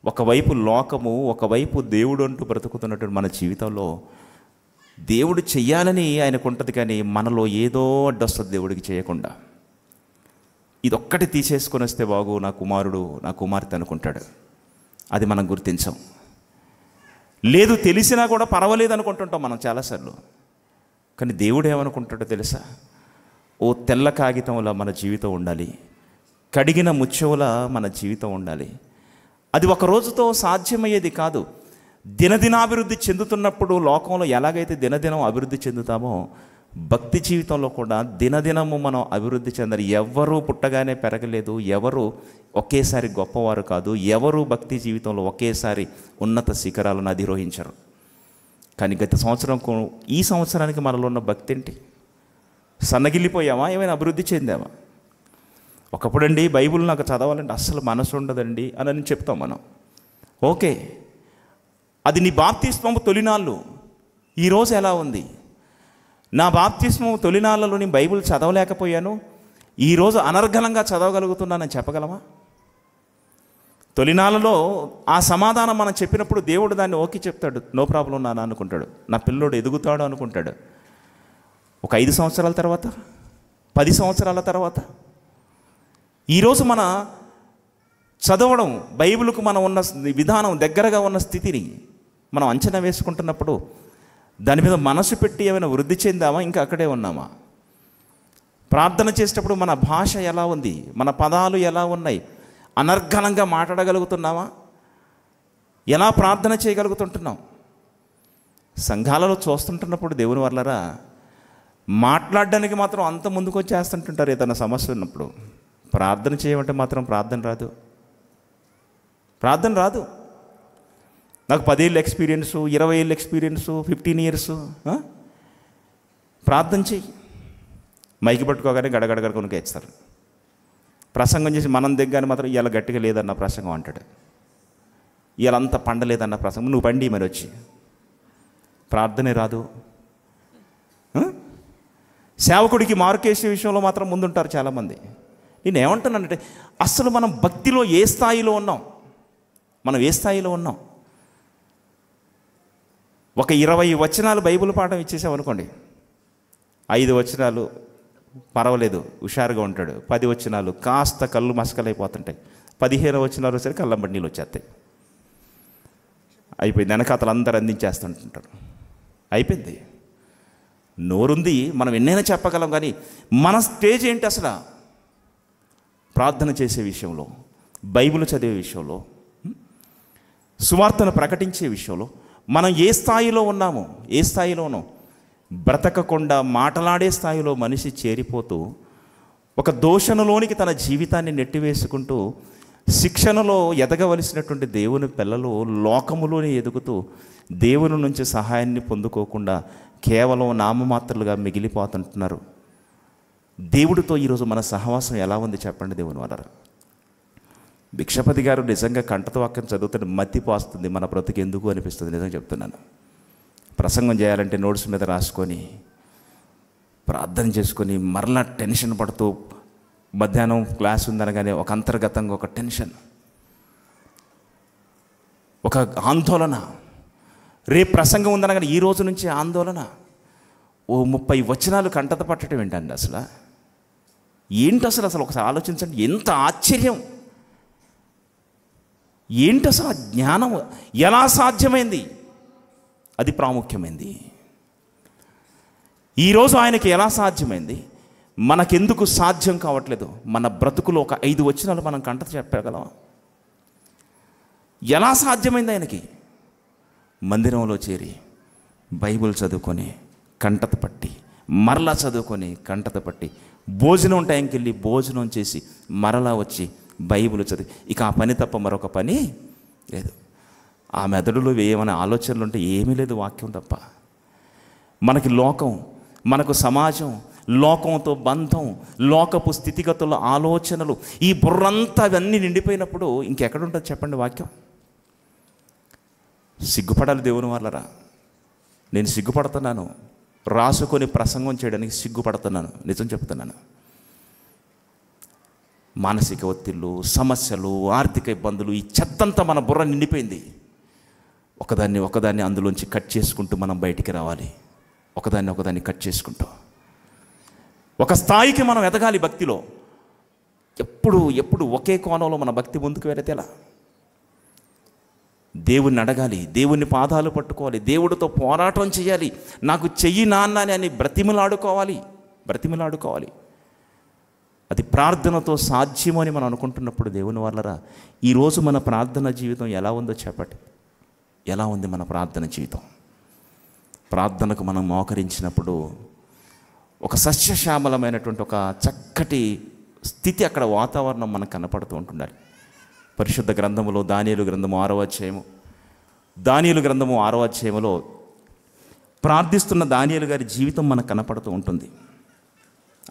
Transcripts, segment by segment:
ఒకవైపు లోకము, ఒకవైపు దేవుడు అంటూ బ్రతుకుతున్నటువంటి మన జీవితంలో దేవుడు చెయ్యాలని ఆయనకు ఉంటుంది, కానీ మనలో ఏదో అడ్డొస్తుంది దేవుడికి చేయకుండా. ఇదొక్కటి తీసేసుకొని వస్తే బాగు, నా కుమారుడు నా కుమార్తె అనుకుంటాడు. అది మనం గుర్తించాం. లేదు, తెలిసినా కూడా పర్వాలేదు అనుకుంటుంటాం మనం చాలాసార్లు. కానీ దేవుడు ఏమనుకుంటాడో తెలుసా? ఓ తెల్ల కాగితంలా మన జీవితం ఉండాలి, కడిగిన ముత్యంలా మన జీవితం ఉండాలి. అది ఒక రోజుతో సాధ్యమయ్యేది కాదు. దినదినాభివృద్ధి చెందుతున్నప్పుడు లోకంలో ఎలాగైతే దినదినం అభివృద్ధి చెందుతామో, భక్తి జీవితంలో కూడా దినదినము మనం అభివృద్ధి చెందాలి. ఎవరూ పుట్టగానే పెరగలేదు, ఎవరు ఒకేసారి గొప్పవారు కాదు, ఎవరు భక్తి జీవితంలో ఒకేసారి ఉన్నత శిఖరాలను అధిరోహించరు. కానీ గత సంవత్సరం ఈ సంవత్సరానికి మనలో ఉన్న భక్తి ఏంటి? సన్నగిల్లిపోయామా? ఏమైనా అభివృద్ధి చెందామా? ఒకప్పుడండి బైబిల్ నాకు చదవాలంటే అస్సలు మనసు ఉండదండి అని చెప్తాం మనం. ఓకే, అది నీ బాప్తిస్మము తొలినాళ్ళు. ఈరోజు ఎలా ఉంది? నా బాప్తిస్మము తొలినాళ్ళలో నేను బైబిల్ చదవలేకపోయాను, ఈరోజు అనర్గళంగా చదవగలుగుతున్నానని చెప్పగలమా? తొలినాళ్ళలో ఆ సమాధానం మనం చెప్పినప్పుడు దేవుడు దాన్ని ఓకే చెప్తాడు, నో ప్రాబ్లం నాన్న అనుకుంటాడు, నా పిల్లోడు ఎదుగుతాడు అనుకుంటాడు. ఒక 5 సంవత్సరాల తర్వాత, 10 సంవత్సరాల తర్వాత, ఈరోజు మన చదవడం, బైబిల్కు మనం ఉన్న విధానం, దగ్గరగా ఉన్న స్థితిని మనం అంచనా వేసుకుంటున్నప్పుడు దాని మీద మనసు పెట్టి ఏమైనా వృద్ధి చెందామా? ఇంకా అక్కడే ఉన్నామా? ప్రార్థన చేసేటప్పుడు మన భాష ఎలా ఉంది? మన పదాలు ఎలా ఉన్నాయి? అనర్గళంగా మాట్లాడగలుగుతున్నామా? ఎలా ప్రార్థన చేయగలుగుతుంటున్నాం? సంఘాలలో చూస్తుంటున్నప్పుడు దేవుని వల్లరా మాట్లాడడానికి మాత్రం అంత ముందుకు వచ్చేస్తుంటుంటారు. ఏదైనా సమస్య ఉన్నప్పుడు ప్రార్థన చేయమంటే మాత్రం ప్రార్థన రాదు. నాకు 10 ఏళ్ళ ఎక్స్పీరియన్సు, 20 ఏళ్ళ ఎక్స్పీరియన్సు, 15 ఇయర్సు. ప్రార్థన చెయ్యి. మైకి పట్టుకోగానే గడగడగడ కొనుకేస్తారు. ప్రసంగం చేసి మనం దగ్గర మాత్రం ఇవాళ గట్టిగా లేదన్న ప్రసంగం అంటాడు, ఇవాళ అంత పండలేదన్న ప్రసంగం. నువ్వు పండి మరి వచ్చి ప్రార్థనే రాదు. సేవకుడికి మార్కేసే విషయంలో మాత్రం ముందుంటారు చాలామంది. నేను ఏమంటున్నానంటే, అసలు మనం భక్తిలో ఏ స్థాయిలో ఉన్నాం? మనం ఏ స్థాయిలో ఉన్నాం? ఒక 20 వచనాలు బైబిల్ పాఠం ఇచ్చేసామనుకోండి, 5 వచనాలు పర్వాలేదు హుషారుగా ఉంటాడు, 10 వచనాలు కాస్త కళ్ళు మసకలైపోతుంటాయి, 15 వచనాలు సరే కళ్ళంబడి నీళ్ళు వచ్చేస్తాయి. అయిపోయింది, వెనకాతలు అందరూ అందించేస్తుంటుంటారు. అయిపోయింది. నోరుంది, మనం ఎన్నైనా చెప్పగలం, కానీ మన స్టేజ్ ఏంటి అసలు? ప్రార్థన చేసే విషయంలో, బైబిల్ చదివే విషయంలో, సువార్తను ప్రకటించే విషయంలో మనం ఏ స్థాయిలో ఉన్నామో? ఏ స్థాయిలో ఉన్నాం? బ్రతకకుండా మాటలాడే స్థాయిలో మనిషి చేరిపోతూ ఒక దోషణలోనికి తన జీవితాన్ని నెట్టివేసుకుంటూ శిక్షణలో ఎదగవలసినటువంటి దేవుని పిల్లలు లోకములోనే ఎదుగుతూ దేవుని నుంచి సహాయాన్ని పొందుకోకుండా కేవలం నామమాత్రలుగా మిగిలిపోతుంటున్నారు. దేవుడితో ఈరోజు మన సహవాసం ఎలా ఉంది చెప్పండి దేవుని వల్ల. భిక్షపతి గారు నిజంగా కంఠతో వాక్యం చదువుతుంటే మత్తిపోస్తుంది, మన బ్రతుకు ఎందుకు అనిపిస్తుంది. నిజంగా చెప్తున్నాను. ప్రసంగం చేయాలంటే నోట్స్ మీద రాసుకొని ప్రార్థన చేసుకొని మరలా టెన్షన్ పడుతూ, మధ్యాహ్నం క్లాస్ ఉందనగానే ఒక అంతర్గతంగా ఒక టెన్షన్, ఒక ఆందోళన. రేపు ప్రసంగం ఉందనగానే ఈ రోజు నుంచి ఆందోళన. ఓ 30 వచనాలు కంటత పట్టడం ఏంటండి అసలు? ఏంటి అసలు ఒకసారి ఆలోచించండి. ఎంత ఆశ్చర్యం! ఏంటి అసలు ఆ జ్ఞానం ఎలా సాధ్యమైంది? అది ప్రాముఖ్యమైంది. ఈరోజు ఆయనకి ఎలా సాధ్యమైంది? మనకెందుకు సాధ్యం కావట్లేదు? మన బ్రతుకులో ఒక 5 వచనాలు మనం కంటత చెప్పగలం. ఎలా సాధ్యమైంది ఆయనకి? మందిరంలో చేరి బైబిల్ చదువుకొని కంటత పట్టి, మరలా చదువుకొని కంటత పట్టి, భోజనం టైంకి వెళ్ళి భోజనం చేసి మరలా వచ్చి బైబిల్ చదివి, ఇక ఆ పని తప్ప మరొక పని లేదు. ఆ మెదడులో ఏమైనా ఆలోచనలు ఉంటే ఏమీ లేదు, వాక్యం తప్ప. మనకి లోకం, మనకు సమాజం, లోకంతో బంధం, లోకపు స్థితిగతుల ఆలోచనలు, ఈ బుర్రంతా అవన్నీ నిండిపోయినప్పుడు ఇంకెక్కడుంటుంది చెప్పండి వాక్యం? సిగ్గుపడాలి దేవుని వాళ్ళరా. నేను సిగ్గుపడుతున్నాను, రాసుకొని ప్రసంగం చేయడానికి సిగ్గుపడుతున్నాను. నిజం చెప్తున్నాను. మానసిక ఒత్తిళ్ళు, సమస్యలు, ఆర్థిక ఇబ్బందులు, ఈ చెత్తంతా మన బుర్ర నిండిపోయింది. ఒకదాన్ని అందులోంచి కట్ చేసుకుంటూ మనం బయటికి రావాలి. ఒకదాన్ని కట్ చేసుకుంటూ ఒక స్థాయికి మనం ఎదగాలి భక్తిలో. ఎప్పుడు ఒకే కోణంలో మన భక్తి ముందుకు వెళితే ఎలా? దేవుణ్ణి అడగాలి, దేవుని పాదాలు పట్టుకోవాలి, దేవుడితో పోరాటం చేయాలి. నాకు చెయ్యి నాన్న అని బ్రతిమలాడుకోవాలి. అది ప్రార్థనతో సాధ్యమని మనం అనుకుంటున్నప్పుడు దేవుని వల్లరా ఈరోజు మన ప్రార్థన జీవితం ఎలా ఉందో చెప్పండి. ఎలా ఉంది మన ప్రార్థన జీవితం? ప్రార్థనకు మనం మోకరించినప్పుడు ఒక సస్యశ్యామలమైనటువంటి ఒక చక్కటి స్థితి, అక్కడ వాతావరణం మనకు కనపడుతూ ఉంటుండాలి. పరిశుద్ధ గ్రంథములో దానియేలు గ్రంథము 6వ అధ్యాయములో ప్రార్థిస్తున్న దానియేలు గారి జీవితం మనకు కనపడుతూ ఉంటుంది.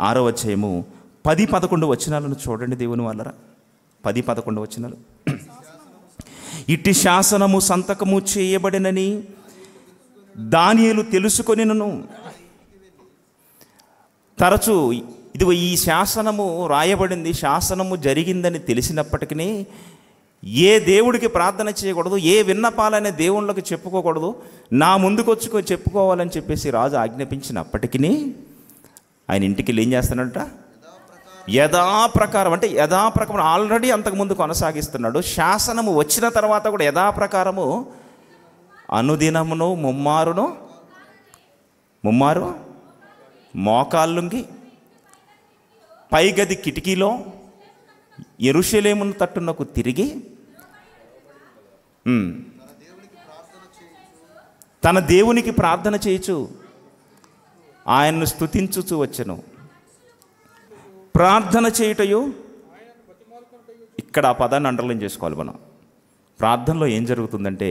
6వ అధ్యాయము 10-11 వచనాలను చూడండి దేవుని వాళ్ళరా. 10-11 వచనాలు. ఇట్టి శాసనము సంతకము చేయబడినని దానియేలు తెలుసుకొనిను. తరచూ ఇదిగో ఈ శాసనము రాయబడింది, శాసనము జరిగిందని తెలిసినప్పటికీ ఏ దేవుడికి ప్రార్థన చేయకూడదు, ఏ విన్నపాలనే దేవుళ్ళకి చెప్పుకోకూడదు, నా ముందుకొచ్చుకొని చెప్పుకోవాలని చెప్పేసి రాజు ఆజ్ఞాపించినప్పటికీ ఆయన ఇంటికి ఏం చేస్తాడంట? యథాప్రకారం, అంటే యథాప్రకారం ఆల్రెడీ అంతకుముందు కొనసాగిస్తున్నాడు. శాసనము వచ్చిన తర్వాత కూడా యథాప్రకారము అనుదినమును ముమ్మారు మోకాళ్ళుంగి పైగది కిటికీలో యెరూషలేమును తట్టునకు తిరిగి తన దేవునికి ప్రార్థన చేయుచు ఆయన్ను స్తుతించుచు వచ్చెను. ప్రార్థన చేయుటయు, ఇక్కడ ఆ పదాన్ని అండర్లైన్ చేసుకోవాలి మనం. ప్రార్థనలో ఏం జరుగుతుందంటే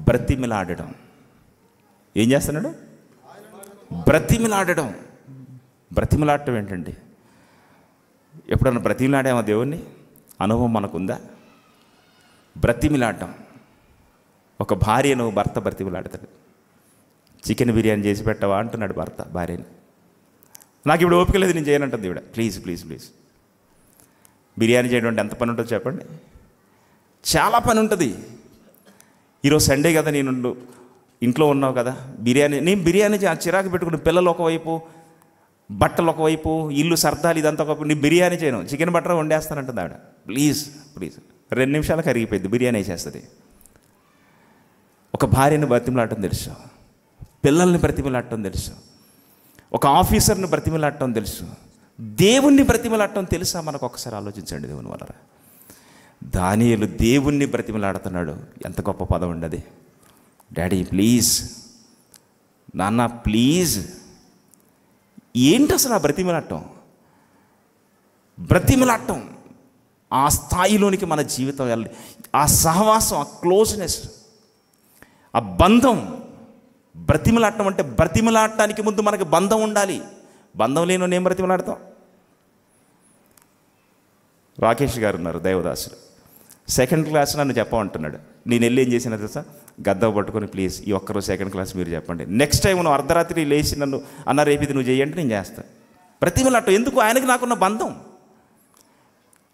బ్రతిమిలాడడం. ఏం చేస్తున్నాడు? బ్రతిమిలాడటం ఏంటండి? ఎప్పుడన్నా బ్రతిమిలాడామా దేవుణ్ణి? అనుభవం మనకుందా? బ్రతిమిలాడటం. ఒక భార్యను భర్త బ్రతిమిలాడతాడు. చికెన్ బిర్యానీ చేసి పెట్టవా అంటున్నాడు భర్త భార్యని. నాకు ఇప్పుడు ఓపిక లేదు, నేను చేయనంటుంది ఇవిడ. ప్లీజ్ బిర్యానీ చేయడం అంటే ఎంత పని ఉంటుందో చెప్పండి. చాలా పని ఉంటుంది. ఈరోజు సండే కదా, నేను ఇంట్లో ఉన్నావు కదా, నేను బిర్యానీ చిరాకు పెట్టుకుని పిల్లలు ఒకవైపు, బట్టలు ఒకవైపు, ఇల్లు సర్దాలి, ఇదంతా ఒకవైపు, నేను బిర్యానీ చేయను, చికెన్ బటర్ వండేస్తానంటుంది ఆవిడ. ప్లీజ్ 2 నిమిషాలకు కరిగిపోయింది, బిర్యానీ వేసేస్తుంది. ఒక భార్యను బ్రతిమలాడటం తెలుసు, పిల్లల్ని బ్రతిమలాడటం తెలుసు, ఒక ఆఫీసర్ని బ్రతిమలాడటం తెలుసు, దేవుణ్ణి బ్రతిమలాడటం తెలుసా? మనకు ఒకసారి ఆలోచించండి దేవుని వల్ల. దానియేలు దేవుణ్ణి బ్రతిమలాడుతున్నాడు. ఎంత గొప్ప పదం అండి అది. డాడీ ప్లీజ్, నాన్న ప్లీజ్. ఏంటి అసలు ఆ బ్రతిమలాడటం? ఆ స్థాయిలోనికి మన జీవితం వెళ్ళాలి. ఆ సహవాసం, ఆ క్లోజ్నెస్, ఆ బంధం. బ్రతిమలాడటం అంటే బ్రతిమలాడటానికి ముందు మనకి బంధం ఉండాలి. బంధం లేని నేను బ్రతిమలాడతాం. రాకేష్ గారు ఉన్నారు, దైవదాసులు. 2nd క్లాస్ నన్ను చెప్పమంటున్నాడు. నేను వెళ్ళి ఏం చేసినా తెలుసా? గద్ద పట్టుకొని, ప్లీజ్ ఈ ఒక్కరోజు 2nd క్లాస్ మీరు చెప్పండి, నెక్స్ట్ టైం నువ్వు అర్ధరాత్రి లేచి నన్ను అన్న రేపు ఇది నువ్వు చేయంటే నేను చేస్తాను. బ్రతిమలాడటం ఎందుకు? ఆయనకి నాకున్న బంధం,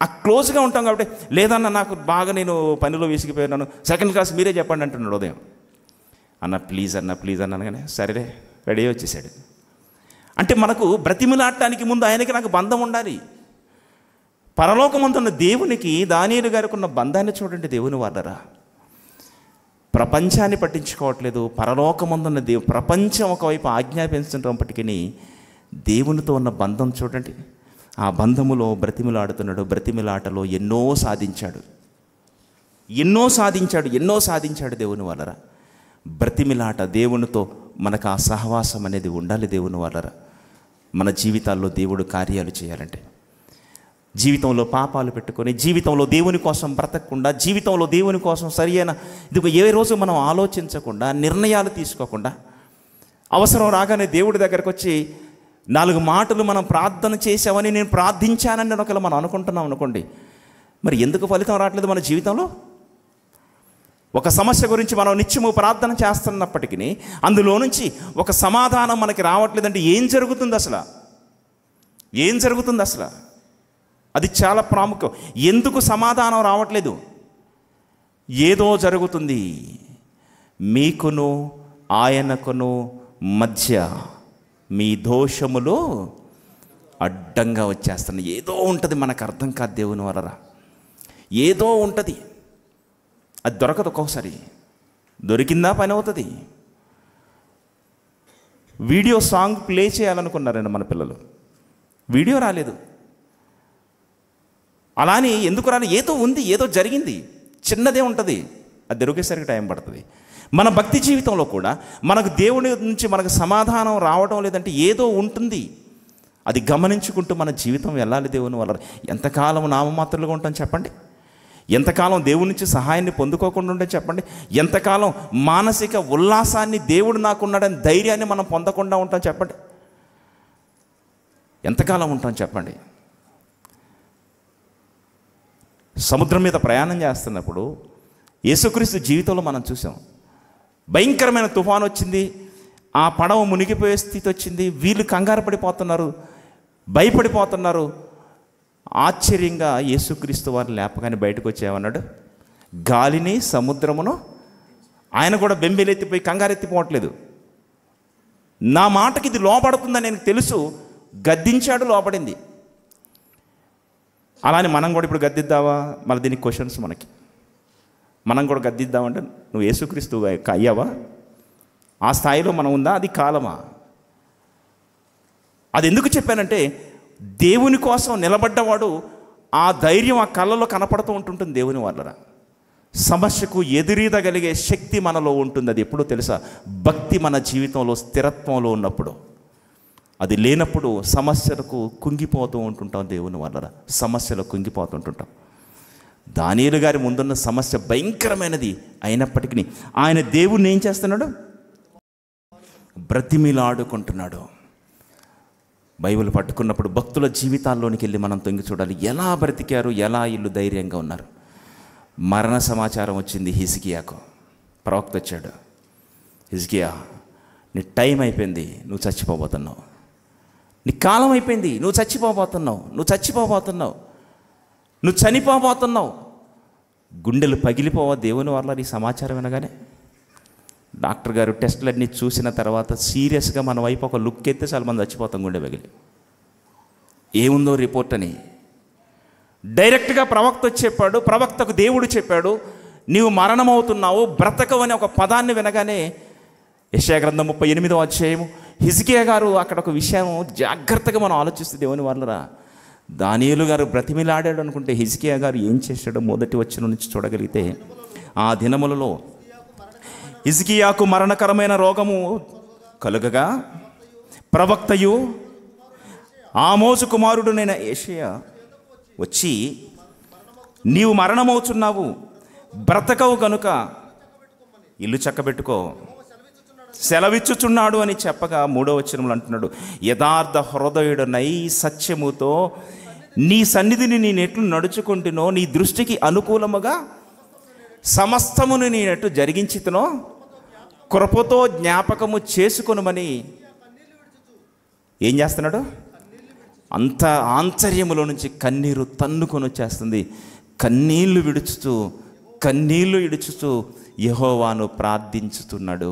ఆ క్లోజ్గా ఉంటాం కాబట్టి. లేదన్న నాకు బాగా నేను పనిలో విసిగిపోయినాను, 2nd క్లాస్ మీరే చెప్పండి అంటున్నాడు ఉదయం. అన్న ప్లీజ్ అన్నాను, కానీ సరే రెడీ వచ్చేసాడు. అంటే మనకు బ్రతిమలాడటానికి ముందు ఆయనకి నాకు బంధం ఉండాలి. పరలోకమందున్న దేవునికి దానియేలు గారికి ఉన్న బంధాన్ని చూడండి దేవుని వాళ్ళరా. ప్రపంచాన్ని పట్టించుకోవట్లేదు. పరలోకమందున్న ప్రపంచం ఒకవైపు ఆజ్ఞాపించినప్పటికీ దేవునితో ఉన్న బంధం చూడండి. ఆ బంధములో బ్రతిమలాడుతున్నాడు. బ్రతిమలాటలో ఎన్నో సాధించాడు దేవుని వాళ్ళరా. బ్రతిమిలాట, దేవునితో మనకు ఆ సహవాసం అనేది ఉండాలి దేవుని వాళ్ళరా. మన జీవితాల్లో దేవుడు కార్యాలు చేయాలంటే, జీవితంలో పాపాలు పెట్టుకొని, జీవితంలో దేవుని కోసం బ్రతకకుండా, జీవితంలో దేవుని కోసం సరియైన ఇది ఏ రోజు మనం ఆలోచించకుండా, నిర్ణయాలు తీసుకోకుండా, అవసరం రాగానే దేవుడి దగ్గరకు వచ్చి 4 మాటలు మనం ప్రార్థన చేసామని, నేను ప్రార్థించానని ఒకవేళ మనం అనుకుంటున్నాం అనుకోండి, మరి ఎందుకు ఫలితం రావట్లేదు మన జీవితంలో? ఒక సమస్య గురించి మనం నిత్యము ప్రార్థన చేస్తున్నప్పటికీ అందులో నుంచి ఒక సమాధానం మనకి రావట్లేదంటే ఏం జరుగుతుంది అసలు? అది చాలా ప్రాముఖ్యం. ఎందుకు సమాధానం రావట్లేదు? ఏదో జరుగుతుంది. మీకును ఆయనకును మధ్య మీ దోషములు అడ్డంగా వచ్చేస్తున్నాయి. ఏదో ఉంటుంది, మనకు అర్థం కాదు దేవుని వలన. ఏదో ఉంటుంది, అది దొరకదు. ఒక్కొక్కసారి దొరికిందా పని అవుతుంది. వీడియో సాంగ్ ప్లే చేయాలనుకున్నారండి మన పిల్లలు, వీడియో రాలేదు. అలానే ఎందుకు రాలేదు? ఏదో ఉంది, ఏదో జరిగింది, చిన్నదే ఉంటుంది, అది దొరికేసరికి టైం పడుతుంది. మన భక్తి జీవితంలో కూడా మనకు దేవుని నుంచి మనకు సమాధానం రావడం లేదంటే ఏదో ఉంటుంది. అది గమనించుకుంటూ మన జీవితం వెళ్ళాలి దేవుని వల్ల. ఎంతకాలం నామమాత్రలుగా ఉంటాం చెప్పండి? ఎంతకాలం దేవుడి నుంచి సహాయాన్ని పొందుకోకుండా ఉంటే చెప్పండి? ఎంతకాలం మానసిక ఉల్లాసాన్ని దేవుడు నాకున్నాడని ధైర్యాన్ని మనం పొందకుండా ఉంటాం చెప్పండి? ఎంతకాలం ఉంటాం చెప్పండి? సముద్రం మీద ప్రయాణం చేస్తున్నప్పుడు యేసుక్రీస్తు జీవితంలో మనం చూసాం. భయంకరమైన తుఫాను వచ్చింది, ఆ పడవ మునిగిపోయే స్థితి వచ్చింది. వీళ్ళు కంగారు పడిపోతున్నారు, భయపడిపోతున్నారు. ఆశ్చర్యంగా యేసుక్రీస్తు వారిని లేపగానే బయటకు వచ్చేమన్నాడు, గాలిని సముద్రమును. ఆయన కూడా బెంబేలెత్తిపోయి కంగారెత్తిపోవట్లేదు. నా మాటకి ఇది లోపడుతుందని నేను తెలుసు, గద్దించాడు, లోపడింది. అలానే మనం కూడా ఇప్పుడు గద్దిద్దావా? మళ్ళీ దీనికి క్వశ్చన్స్ మనకి. మనం కూడా గద్దిద్దామంటే నువ్వు యేసుక్రీస్తు అయ్యావా? ఆ స్థాయిలో మనం ఉందా? అది కాలమా? అది ఎందుకు చెప్పానంటే, దేవుని కోసం నిలబడ్డవాడు ఆ ధైర్యం ఆ కళ్ళలో కనపడుతూ ఉంటుంటుంది దేవుని వల్ల. సమస్యకు ఎదురీదగలిగే శక్తి మనలో ఉంటుంది. అది ఎప్పుడో తెలుసా? భక్తి మన జీవితంలో స్థిరత్వంలో ఉన్నప్పుడు. అది లేనప్పుడు సమస్యలకు కుంగిపోతూ ఉంటుంటాం దేవుని వల్ల. సమస్యలు కుంగిపోతుంటుంటాం. దానియేలు గారి ముందున్న సమస్య భయంకరమైనది అయినప్పటికీ ఆయన దేవుణ్ణి ఏం చేస్తున్నాడు? బ్రతిమిలాడుకుంటున్నాడు. బైబిల్ పట్టుకున్నప్పుడు భక్తుల జీవితాల్లోనికి వెళ్ళి మనం తొంగి చూడాలి. ఎలా బ్రతికారు, ఎలా ఇల్లు ధైర్యంగా ఉన్నారు. మరణ సమాచారం వచ్చింది హిజ్కియాకు. ప్రవక్త వచ్చాడు, హిజ్కియా నీ టైం అయిపోయింది, నువ్వు చచ్చిపోబోతున్నావు. నీ కాలం అయిపోయింది, నువ్వు చచ్చిపోబోతున్నావు, నువ్వు చచ్చిపోబోతున్నావు, నువ్వు చనిపోబోతున్నావు. గుండెలు పగిలిపోవా దేవుని వల్ల ఈ సమాచారం వినగానే? డాక్టర్ గారు టెస్టులన్నీ చూసిన తర్వాత సీరియస్గా మన వైపు ఒక లుక్ ఎత్తే చాలా మంది చచ్చిపోతాం గుండె పగిలి. ఏముందో రిపోర్ట్ అని డైరెక్ట్గా ప్రవక్త చెప్పాడు. ప్రవక్తకు దేవుడు చెప్పాడు, నీవు మరణమవుతున్నావు, బ్రతకవు అనే ఒక పదాన్ని వినగానే యెషయా గ్రంథం 38వ అధ్యాయము హిజ్కియా గారు అక్కడ ఒక విషయం జాగ్రత్తగా మనం ఆలోచిస్తే దేవుని వల్లరా, దానియేలు గారు బ్రతిమిలాడాడు అనుకుంటే హిజ్కియా గారు ఏం చేశాడో మొదటి వచనం నుంచి చూడగలిగితే, ఆ దినములలో హిజ్కియాకు మరణకరమైన రోగము కలుగగా ప్రవక్తయు ఆమోజు కుమారుడునైన యెషయా వచ్చి, నీవు మరణమవుచున్నావు, బ్రతకవు గనుక ఇల్లు చక్కబెట్టుకో, సెలవిచ్చుచున్నాడు అని చెప్పగా 3వ వచనంలో అంటున్నాడు, యథార్థ హృదయుడనై సత్యముతో నీ సన్నిధిని నేనెట్లు నడుచుకుంటునో, నీ దృష్టికి అనుకూలముగా సమస్తమును నేనెట్టు జరిగించితునో కృపతో జ్ఞాపకము చేసుకొనుమని ఏం చేస్తున్నాడు? అంత ఆంతర్యములో నుంచి కన్నీరు తన్నుకొని వచ్చేస్తుంది. కన్నీళ్లు విడుచుతూ యెహోవాను ప్రార్థించుతున్నాడు.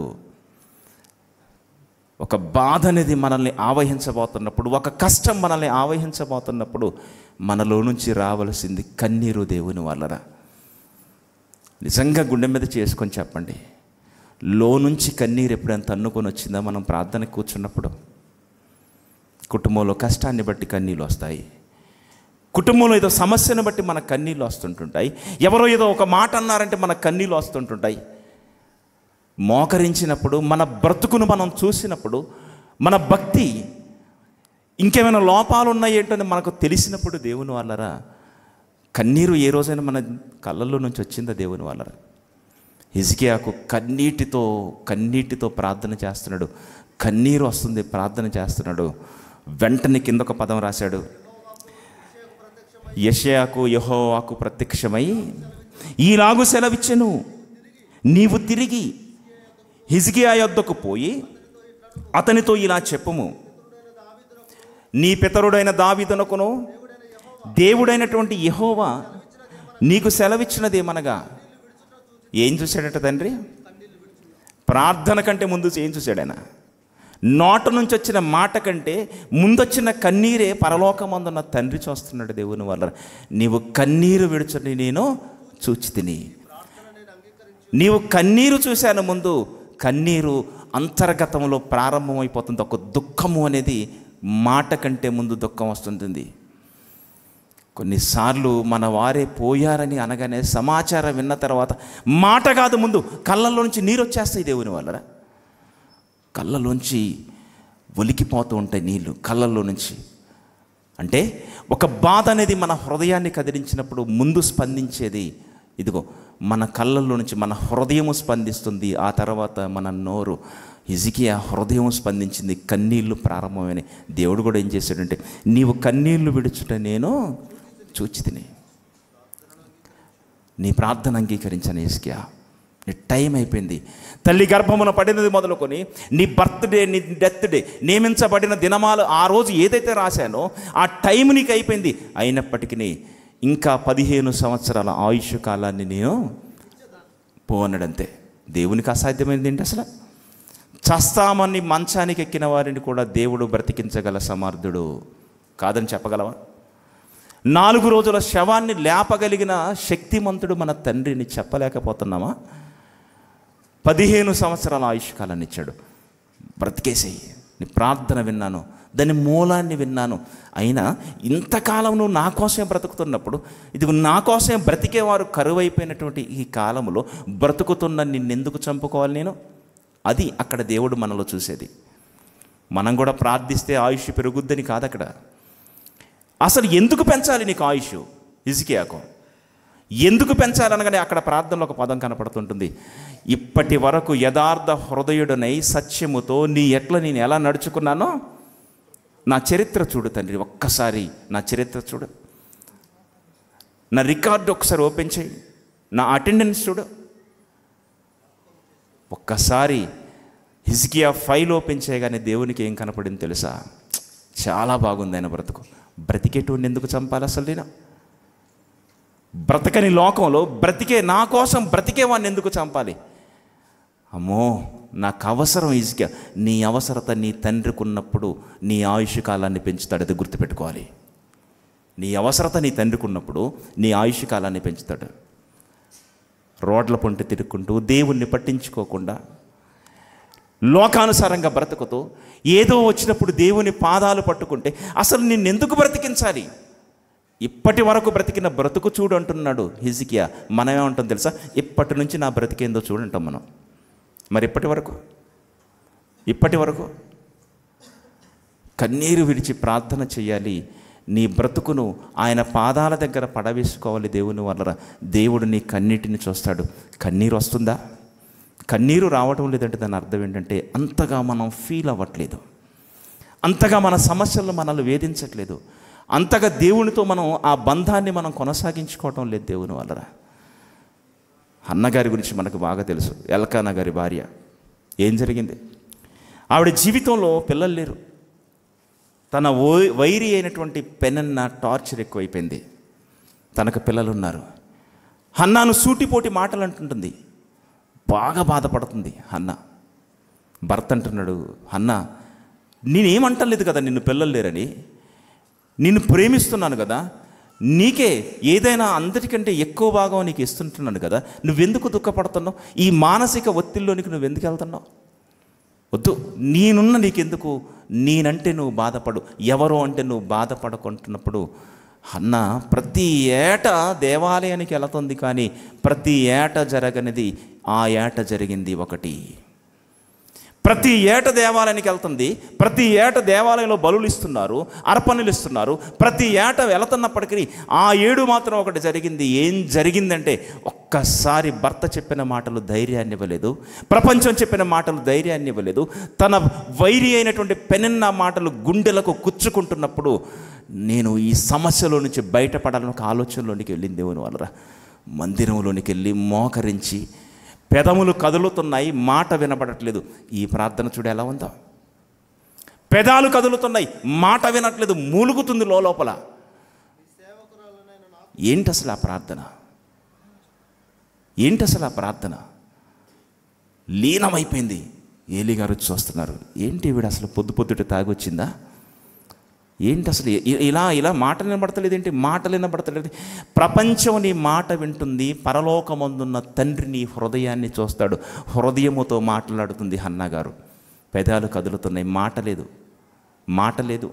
ఒక బాధ అనేది మనల్ని ఆవహించబోతున్నప్పుడు, ఒక కష్టం మనల్ని ఆవహించబోతున్నప్పుడు మనలో నుంచి రావలసింది కన్నీరు దేవుని వల్లరా. నిజంగా గుండె మీద చేసుకొని చెప్పండి, లో నుంచి కన్నీరు ఎప్పుడైనా తన్నుకొని వచ్చిందా? మనం ప్రార్థనకు కూర్చున్నప్పుడు కుటుంబంలో కష్టాన్ని బట్టి కన్నీళ్ళు వస్తాయి, కుటుంబంలో ఏదో సమస్యను బట్టి మన కన్నీళ్ళు వస్తుంటుంటాయి, ఎవరో ఏదో ఒక మాట అన్నారంటే మన కన్నీళ్ళు వస్తుంటుంటాయి. మోకరించినప్పుడు, మన బ్రతుకును మనం చూసినప్పుడు, మన భక్తి ఇంకేమైనా లోపాలు ఉన్నాయి ఏంటని మనకు తెలిసినప్పుడు దేవుని వల్లరా కన్నీరు ఏ రోజైనా మన కళ్ళల్లో నుంచి వచ్చిందా దేవుని వల్లరా? హిజ్కియాకు కన్నీటితో ప్రార్థన చేస్తున్నాడు. కన్నీరు వస్తుంది, ప్రార్థన చేస్తున్నాడు. వెంటనే కింద ఒక పదం రాశాడు, యెషయాకు యెహోవాకు ప్రత్యక్షమై ఈలాగు సెలవిచ్చెను, నీవు తిరిగి హిజ్కియా యొద్దకు పోయి అతనితో ఇలా చెప్పుము, నీ పితరుడైన దావీదునకును దేవుడైనటువంటి యెహోవా నీకు సెలవిచ్చినదేమనగా, ఏం చూశాడట తండ్రి? ప్రార్థన కంటే ముందు ఏం చూశాడు ఆయన? నోట నుంచి వచ్చిన మాట కంటే ముందొచ్చిన కన్నీరే పరలోకమందున్న తండ్రి చూస్తున్నాడు. దేవుని వల్ల నీవు కన్నీరు విడుచుని నేను చూచి తిని. నీవు కన్నీరు చూశాను ముందు. కన్నీరు అంతర్గతంలో ప్రారంభమైపోతుంది. ఒక దుఃఖము అనేది మాట కంటే ముందు దుఃఖం వస్తుంటుంది. కొన్నిసార్లు మన వారే పోయారని అనగానే సమాచారం విన్న తర్వాత మాట కాదు, ముందు కళ్ళల్లోంచి నీరు వచ్చేస్తాయి. దేవుని వల్ల కళ్ళలోంచి ఒలికిపోతూ ఉంటాయి నీళ్ళు కళ్ళల్లో నుంచి. అంటే ఒక బాధ అనేది మన హృదయాన్ని కదిలించినప్పుడు ముందు స్పందించేది ఇదిగో మన కళ్ళల్లో నుంచి మన హృదయము స్పందిస్తుంది. ఆ తర్వాత మన నోరు. హిజ్కియా హృదయం స్పందించింది, కన్నీళ్లు ప్రారంభమైన. దేవుడు కూడా ఏం చేశాడంటే, నీవు కన్నీళ్లు విడుచుట నేను చూచి తిని. నీ ప్రార్థన అంగీకరించాను హిజ్కియా. నీ టైం అయిపోయింది. తల్లి గర్భమున పడినది మొదలుకొని నీ బర్త్డే, నీ డెత్ డే, నియమించబడిన దినమాలు ఆ రోజు ఏదైతే రాశానో ఆ టైం నీకు అయిపోయింది. అయినప్పటికీ ఇంకా 15 సంవత్సరాల ఆయుష్ కాలాన్ని నేను పోనడంతే. దేవునికి అసాధ్యమైనది ఏంటి అసలు? చస్తామని మంచానికి ఎక్కిన వారిని కూడా దేవుడు బ్రతికించగల సమర్థుడు కాదని చెప్పగలవా? 4 రోజుల శవాన్ని లేపగలిగిన శక్తిమంతుడు మన తండ్రిని చెప్పలేకపోతున్నామా? 15 సంవత్సరాల ఆయుష్ కాలాన్ని ఇచ్చాడు. బ్రతికేసేయి. నీ ప్రార్థన విన్నాను, దాని మూలాన్ని విన్నాను. అయినా ఇంతకాలం నువ్వు నా కోసమే బ్రతుకుతున్నప్పుడు, ఇది నా కోసమే బ్రతికేవారు కరువైపోయినటువంటి ఈ కాలంలో బ్రతుకుతున్న నిన్నెందుకు చంపుకోవాలి నేను? అది అక్కడ దేవుడు మనలో చూసేది. మనం కూడా ప్రార్థిస్తే ఆయుష్ పెరుగుద్దని కాదు అక్కడ. అసలు ఎందుకు పెంచాలి నీకు ఆయుష్? హిజ్కియాకు ఎందుకు పెంచాలనగానే అక్కడ ప్రార్థనలో ఒక పదం కనపడుతుంటుంది. ఇప్పటి వరకు యథార్థ హృదయుడనై సత్యముతో నేను ఎలా నడుచుకున్నానో నా చరిత్ర చూడు తండ్రి. ఒక్కసారి నా చరిత్ర చూడు, నా రికార్డు ఒకసారి ఓపెన్ చేయి, నా అటెండెన్స్ చూడు. ఒక్కసారి హిజ్కియా ఫైల్ ఓపెన్ చేయగానే దేవునికి ఏం కనపడింది తెలుసా? చాలా బాగుంది ఆయన బ్రతుకు. బ్రతికేటోడిని ఎందుకు చంపాలి అసలు? నేను బ్రతకని లోకంలో నా కోసం బ్రతికేవాడిని ఎందుకు చంపాలి? అమ్మో, నాకు అవసరం హిజ్కియా. నీ అవసరత నీ తండ్రికి ఉన్నప్పుడు నీ ఆయుష్ కాలాన్ని పెంచుతాడు. అది గుర్తుపెట్టుకోవాలి. నీ అవసరత నీ తండ్రికి ఉన్నప్పుడు నీ ఆయుష్ కాలాన్ని పెంచుతాడు. రోడ్ల పొంటి తిరుక్కుంటూ దేవుణ్ణి పట్టించుకోకుండా లోకానుసారంగా బ్రతుకుతూ ఏదో వచ్చినప్పుడు దేవుని పాదాలు పట్టుకుంటే అసలు నిన్నెందుకు బ్రతికించాలి? ఇప్పటి వరకు బ్రతికిన బ్రతుకు చూడు అంటున్నాడు హిజ్కియా. మనమేమంటాం తెలుసా? ఇప్పటి నుంచి నా బ్రతికేందో చూడంటాం మనం. మరి ఇప్పటి వరకు కన్నీరు విడిచి ప్రార్థన చేయాలి. నీ బ్రతుకును ఆయన పాదాల దగ్గర పడవేసుకోవాలి. దేవుని వల్ల దేవుడు నీ కన్నీటిని చూస్తాడు. కన్నీరు వస్తుందా? కన్నీరు రావటం లేదంటే దాని అర్థం ఏంటంటే అంతగా మనం ఫీల్ అవ్వట్లేదు, అంతగా మన సమస్యలను మనల్ని వేధించట్లేదు, అంతగా దేవునితో మనం ఆ బంధాన్ని మనం కొనసాగించుకోవటం లేదు దేవుని వల్ల. అన్నగారి గురించి మనకు బాగా తెలుసు. ఎల్కానా గారి భార్య. ఏం జరిగింది? ఆవిడ జీవితంలో పిల్లలు లేరు. తన వైరి అయినటువంటి పెనన్న టార్చర్ ఎక్కువైపోయింది. తనకు పిల్లలు ఉన్నారు. హన్నాను సూటిపోటి మాటలు అంటుంటుంది. బాగా బాధపడుతుంది హన్నా. భర్త అంటున్నాడు, హన్నా నేనేమంటలేదు కదా నిన్ను పిల్లలు లేరని, నిన్ను ప్రేమిస్తున్నాను కదా, నీకే ఏదైనా అందరికంటే ఎక్కువ భాగం నీకు ఇస్తుంటున్నాను కదా, నువ్వెందుకు దుఃఖపడుతున్నావు? ఈ మానసిక ఒత్తిడిలోనికి నువ్వెందుకు వెళ్తున్నావు? వద్దు, నేనున్న నీకెందుకు? నేనంటే నువ్వు బాధపడు, ఎవరో అంటే నువ్వు బాధపడకుంటున్నప్పుడు. హన్నా ప్రతి ఏటా దేవాలయానికి వెళుతుంది, కానీ ప్రతి ఏటా జరగనిది ఆ ఏట జరిగింది ఒకటి. ప్రతి ఏట దేవాలయానికి వెళ్తుంది, ప్రతి ఏట దేవాలయంలో బలులు ఇస్తున్నారు, అర్పణలు ఇస్తున్నారు. ప్రతి ఏట వెళుతున్నప్పటికీ ఆ ఏడు మాత్రం ఒకటి జరిగింది. ఏం జరిగిందంటే ఒక్కసారి భర్త చెప్పిన మాటలు ధైర్యాన్ని ఇవ్వలేదు, ప్రపంచం చెప్పిన మాటలు ధైర్యాన్ని ఇవ్వలేదు. తన వైరి అయినటువంటి పెనన్న మాటలు గుండెలకు కుచ్చుకుంటున్నప్పుడు నేను ఈ సమస్యలో నుంచి బయటపడాలని ఒక ఆలోచనలోనికి వెళ్ళింది. దేవుని వల్ల మందిరంలోనికి వెళ్ళి మోకరించి, పెదములు కదులుతున్నాయి, మాట వినబడట్లేదు. ఈ ప్రార్థన చూడు ఎలా ఉందో. పెదాలు కదులుతున్నాయి, మాట వినట్లేదు, మూలుగుతుంది లోపల. ఏంటి అసలు ఆ ప్రార్థన? ఏంటి అసలు ఆ ప్రార్థన? లీనమైపోయింది. ఏలీ గారు వచ్చి చూస్తున్నారు. ఏంటి వీడు అసలు పొద్దుట తాగొచ్చిందా? ఏంటి అసలు ఇలా మాటలు వినబడతలేదు, ఏంటి మాటలు వినబడతలేదు? ప్రపంచం నీ మాట వింటుంది, పరలోకమందున్న తండ్రి నీ హృదయాన్ని చూస్తాడు. హృదయముతో మాట్లాడుతుంది హన్నా గారు. పెదాలు కదులుతున్నాయి, మాట లేదు.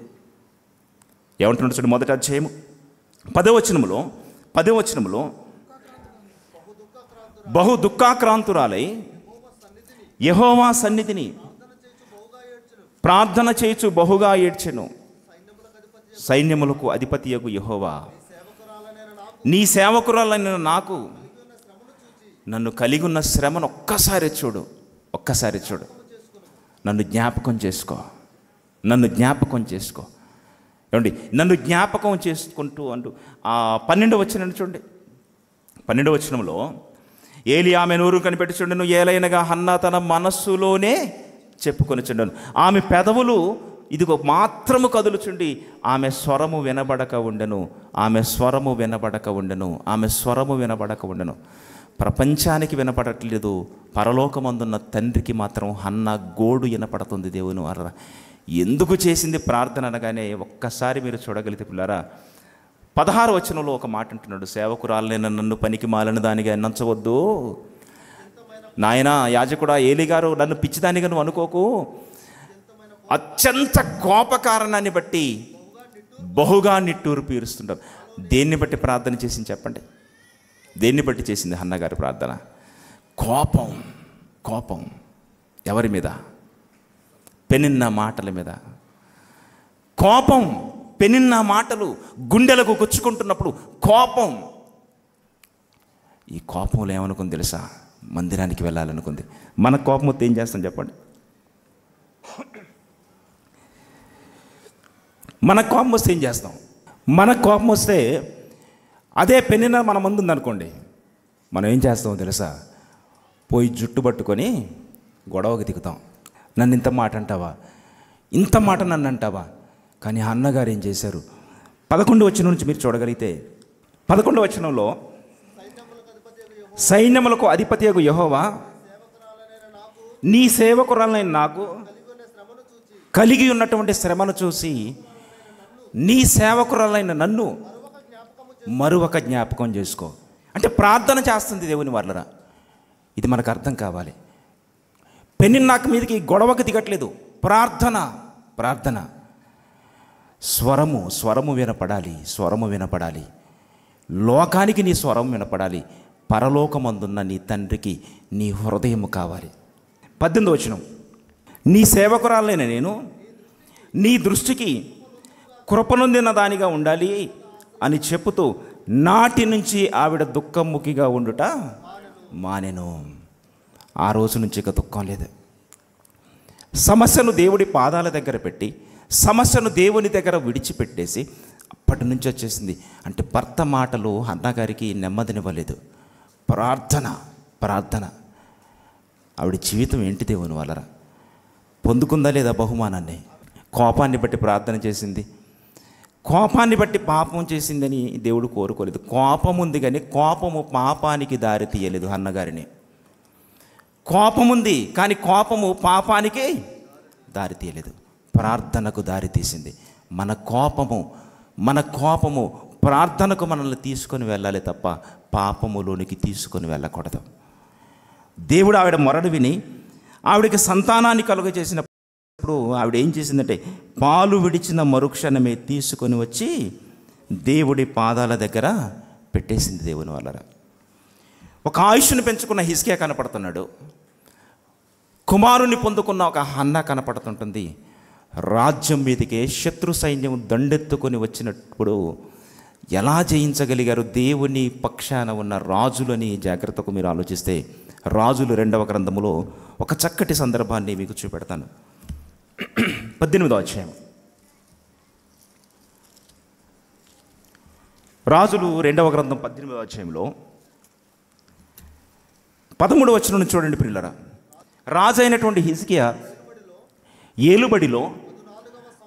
ఏమంటున్నాడు చూడు, మొదటి అధ్యాయము 10వ వచనములో బహు దుఃఖాక్రాంతురాలై యెహోవా సన్నిధిని ప్రార్థన చేయుచు బహుగా ఏడ్చెను. సైన్యములకు అధిపతియగు యెహోవా, నీ సేవకురాలైన నాకు నన్ను కలిగి ఉన్న శ్రమను ఒక్కసారి చూడు. నన్ను జ్ఞాపకం చేసుకో. ఏమండి, నన్ను జ్ఞాపకం చేసుకుంటూ అంటూ 12వ వచనం చూడండి. 12వ వచనంలో ఏలీ ఆమె నోరు కనిపెట్టి చూడను, ఏలైనగా హన్నా తన మనస్సులోనే చెప్పుకొని చుండను. ఆమె పెదవులు ఇదిగో మాత్రము కదులుచుండి ఆమె స్వరము వినబడక ఉండెను. ప్రపంచానికి వినపడట్లేదు, పరలోకమందున్న తండ్రికి మాత్రం హన్నా గోడు వినపడుతుంది. దేవుని వార ఎందుకు చేసింది ప్రార్థన అనగానే ఒక్కసారి మీరు చూడగలిగితే పిల్లారా, 16వ వచనంలో ఒక మాట అంటున్నాడు, సేవకురాలైన నన్ను పనికి మాలిన దానిగా ఎన్నంచవద్దు. నాయనా యాజకుడా, ఏలీ గారు నన్ను పిచ్చిదానిగా నువ్వు అనుకోకు. అత్యంత కోపకారణాన్ని బట్టి బహుగా నిట్టూరు పీరుస్తుంటారు. దేన్ని బట్టి ప్రార్థన చేసింది చెప్పండి? దేన్ని బట్టి చేసింది హన్నగారి ప్రార్థన? కోపం ఎవరి మీద? పెనిన్న మాటల మీద. పెనిన్న మాటలు గుండెలకు గుచ్చుకుంటున్నప్పుడు కోపం. ఈ కోపంలో ఏమనుకుంది తెలుసా? మందిరానికి వెళ్ళాలనుకుంది. మన కోపం వస్తే ఏం చేస్తాం చెప్పండి? మన కోపం వస్తే ఏం చేస్తాం? మన కోపం వస్తే అదే పెనిన మన ముందు ఉందనుకోండి, మనం ఏం చేస్తామో తెలుసా? పోయి జుట్టు పట్టుకొని గొడవకి దిగుతాం. నన్ను ఇంత మాట అంటావా, ఇంత మాట నన్ను అంటావా? కానీ అన్నగారు ఏం చేశారు? 11వ వచనం నుంచి మీరు చూడగలిగితే, 11వ వచనంలో సైన్యములకు అధిపతియగు యెహోవా, నీ సేవకురాలైన నాకు కలిగి ఉన్నటువంటి శ్రమను చూసి నీ సేవకురాలైన నన్ను మరొక జ్ఞాపకం చేసుకో. అంటే ప్రార్థన చేస్తుంది దేవుని వాళ్ళరా. ఇది మనకు అర్థం కావాలి. పెనిన్నాక మీదకి గొడవకు దిగట్లేదు, ప్రార్థన. స్వరము వినపడాలి. లోకానికి నీ స్వరం వినపడాలి. పరలోకమందున్న నీ తండ్రికి నీ హృదయము కావాలి. 18వ వచనం, నీ సేవకురాలైన నేను నీ దృష్టికి కృపనొందిన దానిగా ఉండాలి అని చెప్పుతూ నాటి నుంచి ఆవిడ దుఃఖముఖిగా ఉండుట మానెను. ఆ రోజు నుంచి ఇక దుఃఖం లేదు. సమస్యను దేవుడి పాదాల దగ్గర పెట్టి, సమస్యను దేవుని దగ్గర విడిచిపెట్టేసి అప్పటి నుంచి వచ్చేసింది. అంటే భర్త మాటలు అన్నగారికి నెమ్మదినివ్వలేదు. ప్రార్థన. ఆవిడ జీవితం ఏంటి దేవుని వాళ్ళరా? పొందుకుందా లేదా బహుమానాన్ని? కోపాన్ని బట్టి ప్రార్థన చేసింది, కోపాన్ని బట్టి పాపం చేసిందని దేవుడు కోరుకోలేదు. కోపం ఉంది కానీ కోపము పాపానికి దారి తీయలేదు అన్నగారిని. కోపం ఉంది కానీ కోపము పాపానికి దారి తీయలేదు, ప్రార్థనకు దారి తీసింది. మన కోపము ప్రార్థనకు మనల్ని తీసుకొని వెళ్ళాలి తప్ప పాపములోనికి తీసుకొని వెళ్ళకూడదు. దేవుడు ఆవిడ మొరడు విని ఆవిడకి సంతానాన్ని కలుగజేసినప్పుడు ఆవిడ ఏం చేసిందంటే, పాలు విడిచిన మరుక్షణమే తీసుకొని వచ్చి దేవుడి పాదాల దగ్గర పెట్టేసింది. దేవుని వాళ్ళరా, ఒక ఆయుష్ను పెంచుకున్న హిజ్కియా కనపడుతున్నాడు, కుమారుని పొందుకున్న ఒక హన్నా కనపడుతుంటుంది. రాజ్యం మీదకే శత్రు సైన్యం దండెత్తుకొని వచ్చినప్పుడు ఎలా జయించగలిగారు? దేవుని పక్షాన ఉన్న రాజులని జాగ్రత్తకు మీరు ఆలోచిస్తే, రాజులు 2వ గ్రంథములో ఒక చక్కటి సందర్భాన్ని మీకు చూపెడతాను. 18వ అధ్యాయం, రాజులు 2వ గ్రంథం 18వ అధ్యాయంలో 13వ వచనం నుంచి చూడండి ప్రియులరా. రాజు అయినటువంటి హిజ్కియా ఏలుబడిలో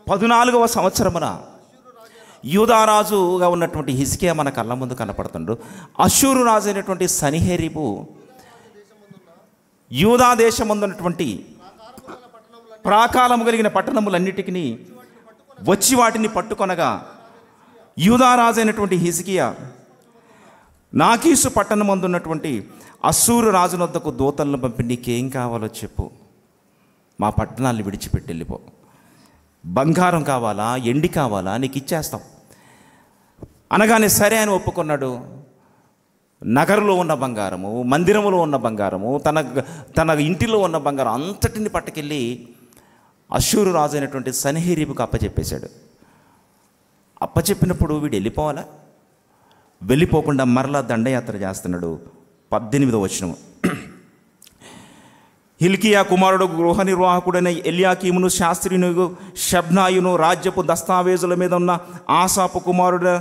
14వ సంవత్సరమున యూదారాజుగా ఉన్నటువంటి హిజ్కియా మన కళ్ళ ముందు కనపడుతుండు. అష్షూరు రాజు అయినటువంటి సన్హెరీబు యూదా దేశమందు ఉన్నటువంటి ప్రాకారము కలిగిన పట్టణములన్నిటికీ వచ్చి వాటిని పట్టుకొనగా, యూదారాజు అయినటువంటి హిజ్కియా నాకీసు పట్టణమందు ఉన్నటువంటి అష్షూరు రాజు వద్దకు దూతలను పంపి, నీకేం కావాలో చెప్పు, మా పట్టణాలను విడిచిపెట్టి వెళ్ళిపో. బంగారం కావాలా, ఎండి కావాలా, నీకు ఇచ్చేస్తాం అనగానే సరే అని ఒప్పుకున్నాడు. నగరంలో ఉన్న బంగారము, మందిరములో ఉన్న బంగారము, తన ఇంటిలో ఉన్న బంగారం అంతటిని పట్టుకెళ్ళి అష్షూరు రాజు అయినటువంటి సన్హెరీబుకు అప్పచెప్పేశాడు. అప్పచెప్పినప్పుడు వీడు వెళ్ళిపోవాలా? వెళ్ళిపోకుండా మరలా దండయాత్ర చేస్తున్నాడు. 18వ వచనం, హిల్కియా కుమారుడు గృహ నిర్వాహకుడైన ఎల్యాకీమును, శాస్త్రిను షబ్నాయును, రాజ్యపు దస్తావేజుల మీద ఉన్న ఆసాపు కుమారుడు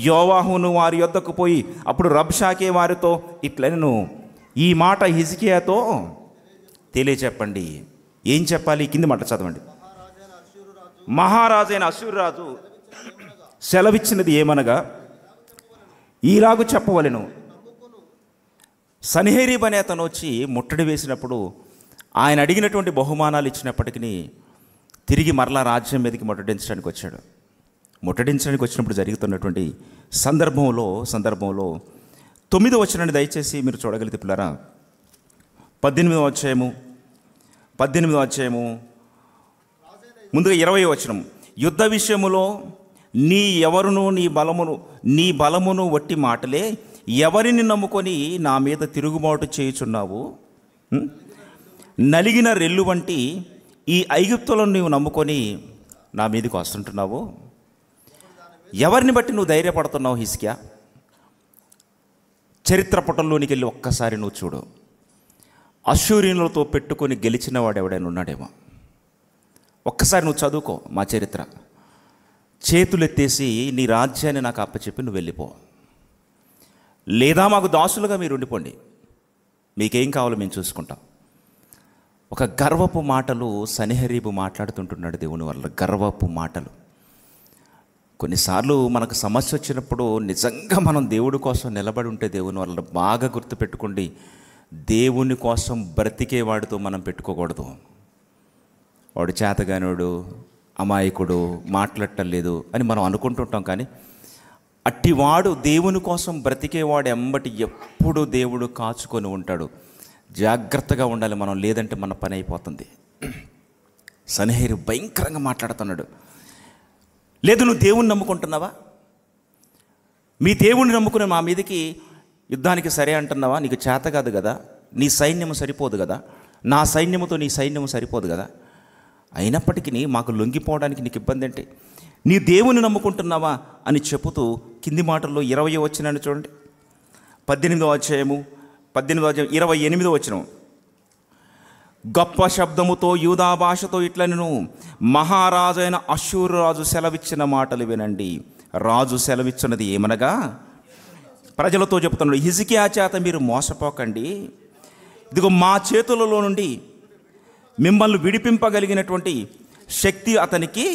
యోవాహును వారి యొద్దకు పోయి, అప్పుడు రబ్షాకే వారితో ఇట్లనెను, ఈ మాట హిజ్కియాతో తెలియచెప్పండి. ఏం చెప్పాలి? కింది మాట చదవండి. మహారాజైన అష్షూరు రాజు సెలవిచ్చినది ఏమనగా, ఈలాగు చెప్పవలెను, సన్హెరీబు అనే అతను వచ్చి ముట్టడి వేసినప్పుడు ఆయన అడిగినటువంటి బహుమానాలు ఇచ్చినప్పటికీ తిరిగి మరలా రాజ్యం మీదకి ముట్టడించడానికి వచ్చాడు. ముట్టడించడానికి వచ్చినప్పుడు జరుగుతున్నటువంటి సందర్భంలో 9వ వచనాన్ని దయచేసి మీరు చూడగలిగితే పిల్లరా, 18వ అధ్యాయము ముందుగా 20వ వచనం, యుద్ధ విషయములో నీ బలమును వట్టి మాటలే, ఎవరిని నమ్ముకొని నా మీద తిరుగుబాటు చేయుచున్నావు? నలిగిన రెల్లు వంటి ఈ ఐగుప్తులను నీవు నమ్ముకొని నా మీదకి వస్తుంటున్నావు. ఎవరిని బట్టి నువ్వు ధైర్యపడుతున్నావు హిజ్కియా? చరిత్ర పుటల్లోనికి వెళ్ళి ఒక్కసారి నువ్వు చూడు. అష్షూరీయులతో పెట్టుకొని గెలిచిన వాడు ఎవడైనా ఉన్నాడేమో? ఒక్కసారి నువ్వు చదువుకో మా చరిత్ర. చేతులెత్తేసి నీ రాజ్యాన్ని నాకు అప్పచెప్పి నువ్వు వెళ్ళిపో, లేదా మాకు దాసులుగా మీరు ఉండిపోండి, మీకేం కావాలో మేము చూసుకుంటాం. ఒక గర్వపు మాటలు సన్హెరీబు మాట్లాడుతుంటున్నాడు దేవుని వల్ల. గర్వపు మాటలు. కొన్నిసార్లు మనకు సమస్య వచ్చినప్పుడు నిజంగా మనం దేవుడి కోసం నిలబడి ఉంటే దేవుని వల్ల బాగా గుర్తుపెట్టుకోండి, దేవుని కోసం బ్రతికేవాడితో మనం పెట్టుకోకూడదు. వాడు చేతగానోడు, అమాయకుడు, మాట్లాడటం లేదు అని మనం అనుకుంటుంటాం. కానీ అట్టివాడు దేవుని కోసం బ్రతికేవాడు ఎంబటి ఎప్పుడు దేవుడు కాచుకొని ఉంటాడు. జాగ్రత్తగా ఉండాలి మనం, లేదంటే మన పని అయిపోతుంది. సన్హెరీబు భయంకరంగా మాట్లాడుతున్నాడు. లేదు, నువ్వు దేవుణ్ణి నమ్ముకుంటున్నావా? మీ దేవుణ్ణి నమ్ముకుని మా మీదకి యుద్ధానికి సరే అంటున్నావా? నీకు చేత కాదు కదా, నీ సైన్యము సరిపోదు కదా, నా సైన్యముతో నీ సైన్యము సరిపోదు కదా, అయినప్పటికీ మాకు లొంగిపోవడానికి నీకు ఇబ్బంది ఏంటి? నీ దేవుని నమ్ముకుంటున్నావా అని చెబుతూ కింది మాటల్లో 20వ వచనాన్ని చూడండి. 18వ అధ్యాయము 28వ వచనం, గొప్ప శబ్దముతో యూదా భాషతో ఇట్లనెను, మహారాజైన అష్షూరు రాజు సెలవిచ్చిన మాటలు వినండి. రాజు సెలవిచ్చినది ఏమనగా, ప్రజలతో చెబుతున్నాడు, హిజ్కియా చేత మీరు మోసపోకండి. ఇదిగో మా చేతులలో నుండి మిమ్మల్ని విడిపింపగలిగినటువంటి శక్తి అతనికి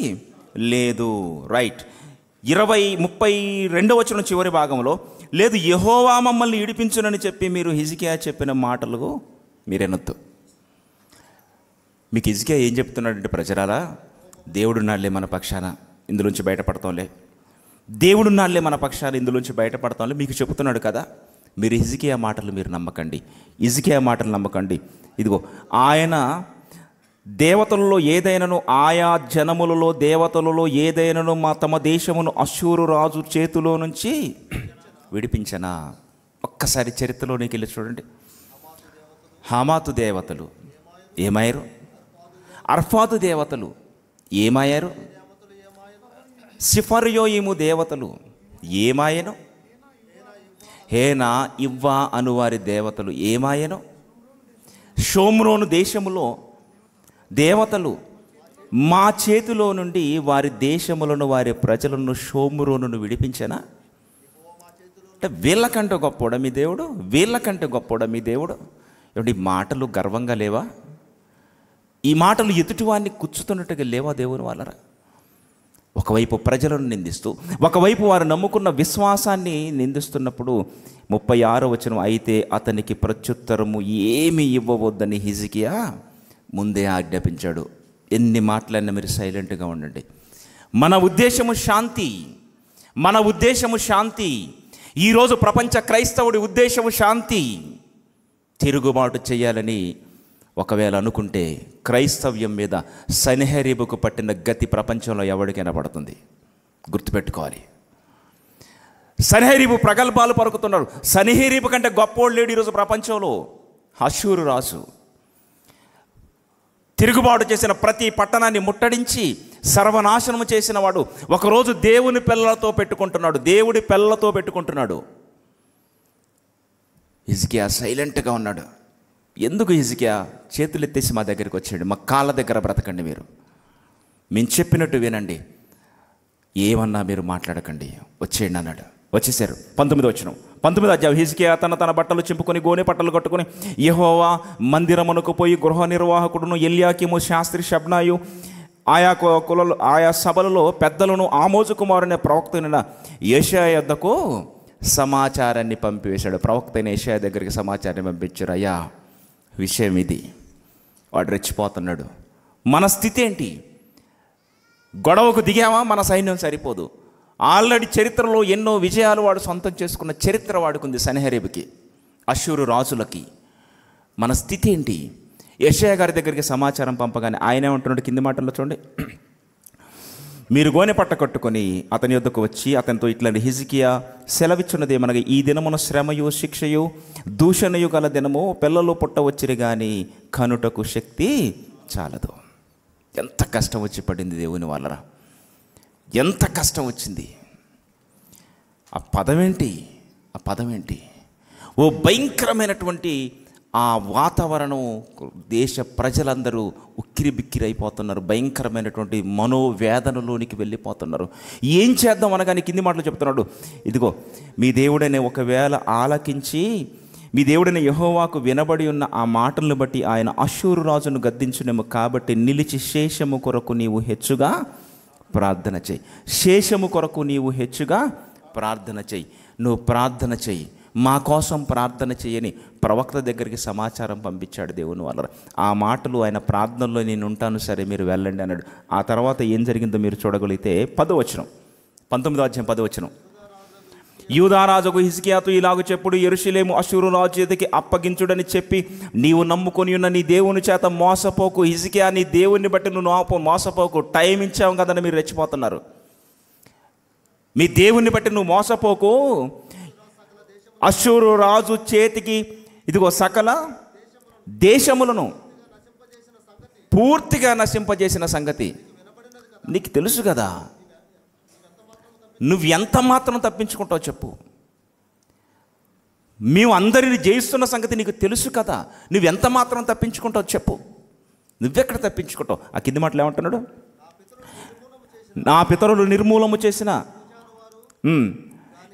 లేదు. రైట్. 32వ వచనం చివరి భాగంలో, లేదు, యెహోవా మమ్మల్ని విడిపించునని చెప్పి మీరు హిజ్కియా చెప్పిన మాటలు మీరెనొద్దు. మీకు హిజ్కియా ఏం చెప్తున్నాడంటే, ప్రజలారా, దేవుడున్నాళ్లే మన పక్షాన, ఇందులోంచి బయటపడతాంలే, దేవుడున్నాళ్లే మన పక్షాన, ఇందులోంచి బయటపడతాంలే మీకు చెబుతున్నాడు కదా. మీరు హిజ్కియా మాటలు మీరు నమ్మకండి, హిజ్కియా మాటలు నమ్మకండి. ఇదిగో ఆయన దేవతలలో ఏదైనాను, ఆయా జనములలో దేవతలలో ఏదైనాను తమ దేశమును అష్షూరు రాజు చేతిలో నుంచి విడిపించనా? ఒక్కసారి చరిత్రలోనికి వెళ్ళి చూడండి. హమాతు దేవతలు ఏమయ్యారు? అర్ఫాదు దేవతలు ఏమయ్యారు? సిఫర్యోయిము దేవతలు ఏమాయను? హేనా, ఇవ్వా అనువారి దేవతలు ఏమాయను? షోమ్రోను దేశములో దేవతలు మా చేతిలో నుండి వారి దేశములను, వారి ప్రజలను, షోమ్రోనును విడిపించనా? అంటే వీళ్ళకంటే గొప్పోడా మీ దేవుడు? వీళ్ళకంటే గొప్పోడా మీ దేవుడు? ఏమంటే ఈ మాటలు గర్వంగా లేవా? ఈ మాటలు ఎదుటివాడిని కూర్చుతున్నట్టుగా లేవా దేవుని వాళ్ళరా? ఒకవైపు ప్రజలను నిందిస్తూ, ఒకవైపు వారు నమ్ముకున్న విశ్వాసాన్ని నిందిస్తున్నప్పుడు 36వ వచనం, అయితే అతనికి ప్రత్యుత్తరము ఏమీ ఇవ్వవద్దని హిజ్కియా ముందే ఆజ్ఞాపించాడు. ఎన్ని మాటలన్నా మీరు సైలెంట్గా ఉండండి. మన ఉద్దేశము శాంతి, మన ఉద్దేశము శాంతి. ఈరోజు ప్రపంచ క్రైస్తవుడి ఉద్దేశము శాంతి. తిరుగుబాటు చేయాలని ఒకవేళ అనుకుంటే క్రైస్తవ్యం మీద సన్హెరీబుకు పట్టిన గతి ప్రపంచంలో ఎవరికైనా పడుతుంది. గుర్తుపెట్టుకోవాలి. సన్హెరీబు ప్రగల్భాలు పలుకుతున్నాడు. సన్హెరీబు కంటే గొప్పోడు లేడు ఈరోజు ప్రపంచంలో. అష్షూరు రాజు తిరుగుబాటు చేసిన ప్రతి పట్టణాన్ని ముట్టడించి సర్వనాశనము చేసిన వాడు ఒకరోజు దేవుని పిల్లలతో పెట్టుకుంటున్నాడు, దేవుడి పిల్లలతో పెట్టుకుంటున్నాడు. హిజ్కియా సైలెంట్గా ఉన్నాడు. ఎందుకు హిజ్కియా చేతులు ఎత్తేసి మా దగ్గరికి వచ్చాడు? మా కాళ్ళ దగ్గర బ్రతకండి, మీరు మేము చెప్పినట్టు వినండి, ఏమన్నా మీరు మాట్లాడకండి, వచ్చేయండి అన్నాడు. వచ్చేసారు. 19వ వచనం, 19వ అధ్యాయం. హిజ్కియా తన బట్టలు చింపుకొని గోనె పట్టలు కట్టుకొని యెహోవా మందిరమునకు పోయి గృహ నిర్వాహకుడును ఎల్యాకీము శాస్త్రి షబ్నాయు ఆయా సభలలో పెద్దలను ఆమోజు కుమారుని ప్రవక్తైన యెషయా యొద్దకు సమాచారాన్ని పంపివేశాడు. ప్రవక్త అయిన యెషయా దగ్గరికి సమాచారాన్ని పంపించారు. అయ్యా, విషయం ఇది. వాడు రెచ్చిపోతున్నాడు. మన స్థితి ఏంటి? గొడవకు దిగామా? మన సైన్యం సరిపోదు. ఆల్రెడీ చరిత్రలో ఎన్నో విజయాలు వాడు సొంతం చేసుకున్న చరిత్ర వాడుకుంది సన్హెరీబుకి, అష్షూరు రాజులకి. మన స్థితి ఏంటి? యెషయా గారి దగ్గరికి సమాచారం పంపగానే ఆయన ఏమంటున్నాడు కింది మాటల్లో చూడండి. మీరు గోనె పట్ట కట్టుకొని అతని యొద్దకు వచ్చి అతనితో ఇట్లా, హిజ్కియా సెలవిచ్చున్నది ఏమనగా, ఈ దినమున శ్రమయు శిక్షయు దూషణయు గల దినము, పిల్లలు పుట్టవచ్చిరి కానీ కనుటకు శక్తి చాలదు. ఎంత కష్టం వచ్చి పడింది దేవుని వాళ్ళరా, ఎంత కష్టం వచ్చింది. ఆ పదమేంటి? ఆ పదమేంటి? ఓ భయంకరమైనటువంటి ఆ వాతావరణం, దేశ ప్రజలందరూ ఉక్కిరి బిక్కిరి అయిపోతున్నారు. భయంకరమైనటువంటి మనోవేదనలోనికి వెళ్ళిపోతున్నారు. ఏం చేద్దాం అనగానే కింది మాటలు చెప్తున్నాడు. ఇదిగో, మీ దేవుడనే ఒకవేళ ఆలకించి మీ దేవుడైన యెహోవాకు వినబడి ఉన్న ఆ మాటలను బట్టి ఆయన అష్షూరు రాజును గద్దించునేమో. కాబట్టి నిలిచి శేషము కొరకు నీవు హెచ్చుగా ప్రార్థన చెయ్యి. శేషము కొరకు నీవు హెచ్చుగా ప్రార్థన చెయ్యి. నువ్వు ప్రార్థన చెయ్యి, మా కోసం ప్రార్థన చెయ్యని ప్రవక్త దగ్గరికి సమాచారం పంపించాడు దేవుని వల్ల. ఆ మాటలు ఆయన ప్రార్థనలో నేను ఉంటాను, సరే మీరు వెళ్ళండి అన్నాడు. ఆ తర్వాత ఏం జరిగిందో మీరు చూడగలిగితే 10వ వచనం, 19వ అధ్యాయం 10వ వచనం. యూదారాజుకు హిజ్కియాతో ఇలాగ చెప్పుడు, యెరూషలేము అష్షూరు రాజు చేతికి అప్పగించుడని చెప్పి నీవు నమ్ముకొని ఉన్న నీ దేవుని చేత మోసపోకు. హిజ్కియా, నీ దేవుని బట్టి నువ్వు మోసపోకు. టైం ఇచ్చావు కదని మీరు రెచ్చిపోతున్నారు. మీ దేవుని బట్టి నువ్వు మోసపోకు. అష్షూరు రాజు చేతికి ఇదిగో సకల దేశములను పూర్తిగా నశింపజేసిన సంగతి నీకు తెలుసు కదా. నువ్వు ఎంత మాత్రం తప్పించుకుంటావు చెప్పు? మేము అందరిని జయిస్తున్న సంగతి నీకు తెలుసు కదా. నువ్వెంత మాత్రం తప్పించుకుంటావు చెప్పు? నువ్వెక్కడ తప్పించుకుంటావు? ఆ కింది మాటలు ఏమంటున్నాడు? నా పితరులు నిర్మూలము చేసిన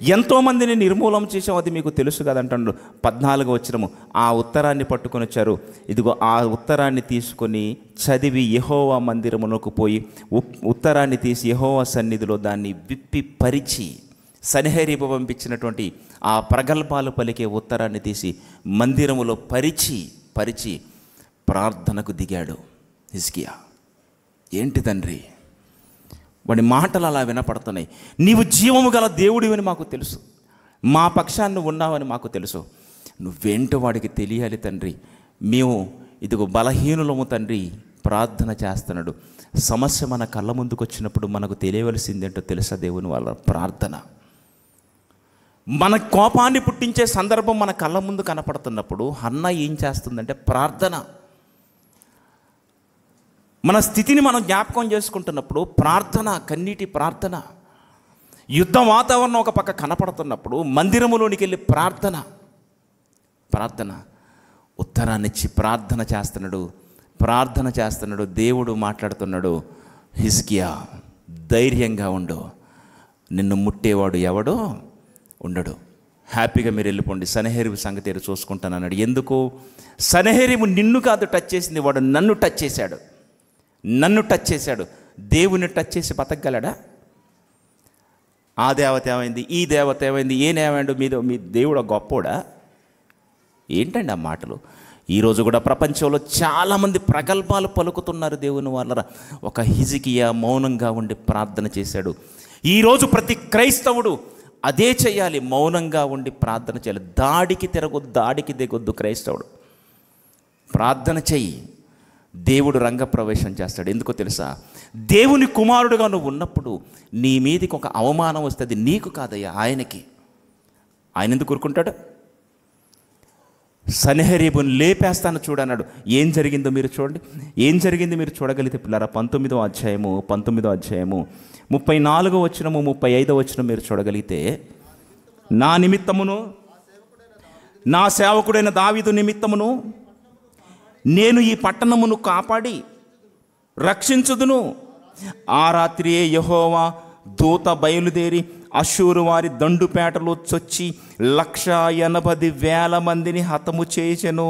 ఎంతోమందిని నిర్మూలం చేసావు, అది మీకు తెలుసు కదా అంటాడు. 14వ వచనము, ఆ ఉత్తరాన్ని పట్టుకొని వచ్చారు. ఇదిగో ఆ ఉత్తరాన్ని తీసుకొని చదివి యెహోవా మందిరమునకు పోయి ఉత్తరాన్ని తీసి యెహోవా సన్నిధిలో దాన్ని విప్పి పరిచి, సన్హెరీబు పంపించినటువంటి ఆ ప్రగల్భాలు పలికే ఉత్తరాన్ని తీసి మందిరములో పరిచి ప్రార్థనకు దిగాడు హిజ్కియా. ఏంటి తండ్రి, వాడి మాటలు అలా వినపడుతున్నాయి. నీవు జీవము గల దేవుడివని మాకు తెలుసు, మా పక్షాన్ని ఉన్నావని మాకు తెలుసు. నువ్వేంటో వాడికి తెలియాలి తండ్రి. మేము ఇదిగో బలహీనులము తండ్రి. ప్రార్థన చేస్తున్నాడు. సమస్య మన కళ్ళ ముందుకు వచ్చినప్పుడు మనకు తెలియవలసిందేంటో తెలుసా దేవుని వాళ్ళ ప్రార్థన. మన కోపాన్ని పుట్టించే సందర్భం మన కళ్ళ ముందు కనపడుతున్నప్పుడు హన్నా ఏం చేస్తుందంటే ప్రార్థన. మన స్థితిని మనం జ్ఞాపకం చేసుకుంటున్నప్పుడు ప్రార్థన, కన్నీటి ప్రార్థన. యుద్ధ వాతావరణం ఒక పక్క కనపడుతున్నప్పుడు మందిరములోనికి వెళ్ళి ప్రార్థన. ఉత్తరాన్నిచ్చి ప్రార్థన చేస్తున్నాడు. దేవుడు మాట్లాడుతున్నాడు, హిజ్కియా ధైర్యంగా ఉండు, నిన్ను ముట్టేవాడు ఎవడో ఉండడు, హ్యాపీగా మీరు వెళ్ళిపోండి, సన్హెరీబు సంగతి ఏదో చూసుకుంటాను అన్నాడు. ఎందుకు? సన్హెరీబు నిన్ను కాదు టచ్ చేసింది, వాడు నన్ను టచ్ చేశాడు. దేవుని టచ్ చేసి బతకగలడా? ఆ దేవత ఏమైంది, ఈ దేవత ఏమైంది, ఏమేమండు మీ దేవుడు గొప్పోడా? ఏంటండి ఆ మాటలు? ఈరోజు కూడా ప్రపంచంలో చాలామంది ప్రగల్భాలు పలుకుతున్నారు దేవుని వాళ్ళరా. ఒక హిజ్కియా మౌనంగా ఉండి ప్రార్థన చేశాడు. ఈరోజు ప్రతి క్రైస్తవుడు అదే చేయాలి, మౌనంగా ఉండి ప్రార్థన చేయాలి. దాడికి తిరగొద్దు, దాడికి దిగొద్దు. క్రైస్తవుడు ప్రార్థన చెయ్యి, దేవుడు రంగప్రవేశం చేస్తాడు. ఎందుకో తెలుసా? దేవుని కుమారుడుగా నువ్వు ఉన్నప్పుడు నీ మీదకి ఒక అవమానం వస్తుంది, నీకు కాదయ్యా, ఆయనకి. ఆయన ఎందుకు ఊరుకుంటాడు? సన్హెరీబుని లేపేస్తాను చూడన్నాడు. ఏం జరిగిందో మీరు చూడండి. ఏం జరిగింది మీరు చూడగలిగితే పిల్లరా, 19వ అధ్యాయము 34వ వచనము 35వ వచనం మీరు చూడగలిగితే, నా నిమిత్తమును నా సేవకుడైన దావీదు నిమిత్తమును నేను ఈ పట్టణమును కాపాడి రక్షించుదును. ఆ రాత్రియే యెహోవా దూత బయలుదేరి అష్షూరు వారి దండుపేటలో చొచ్చి 180,000 మందిని హతము చేసెను.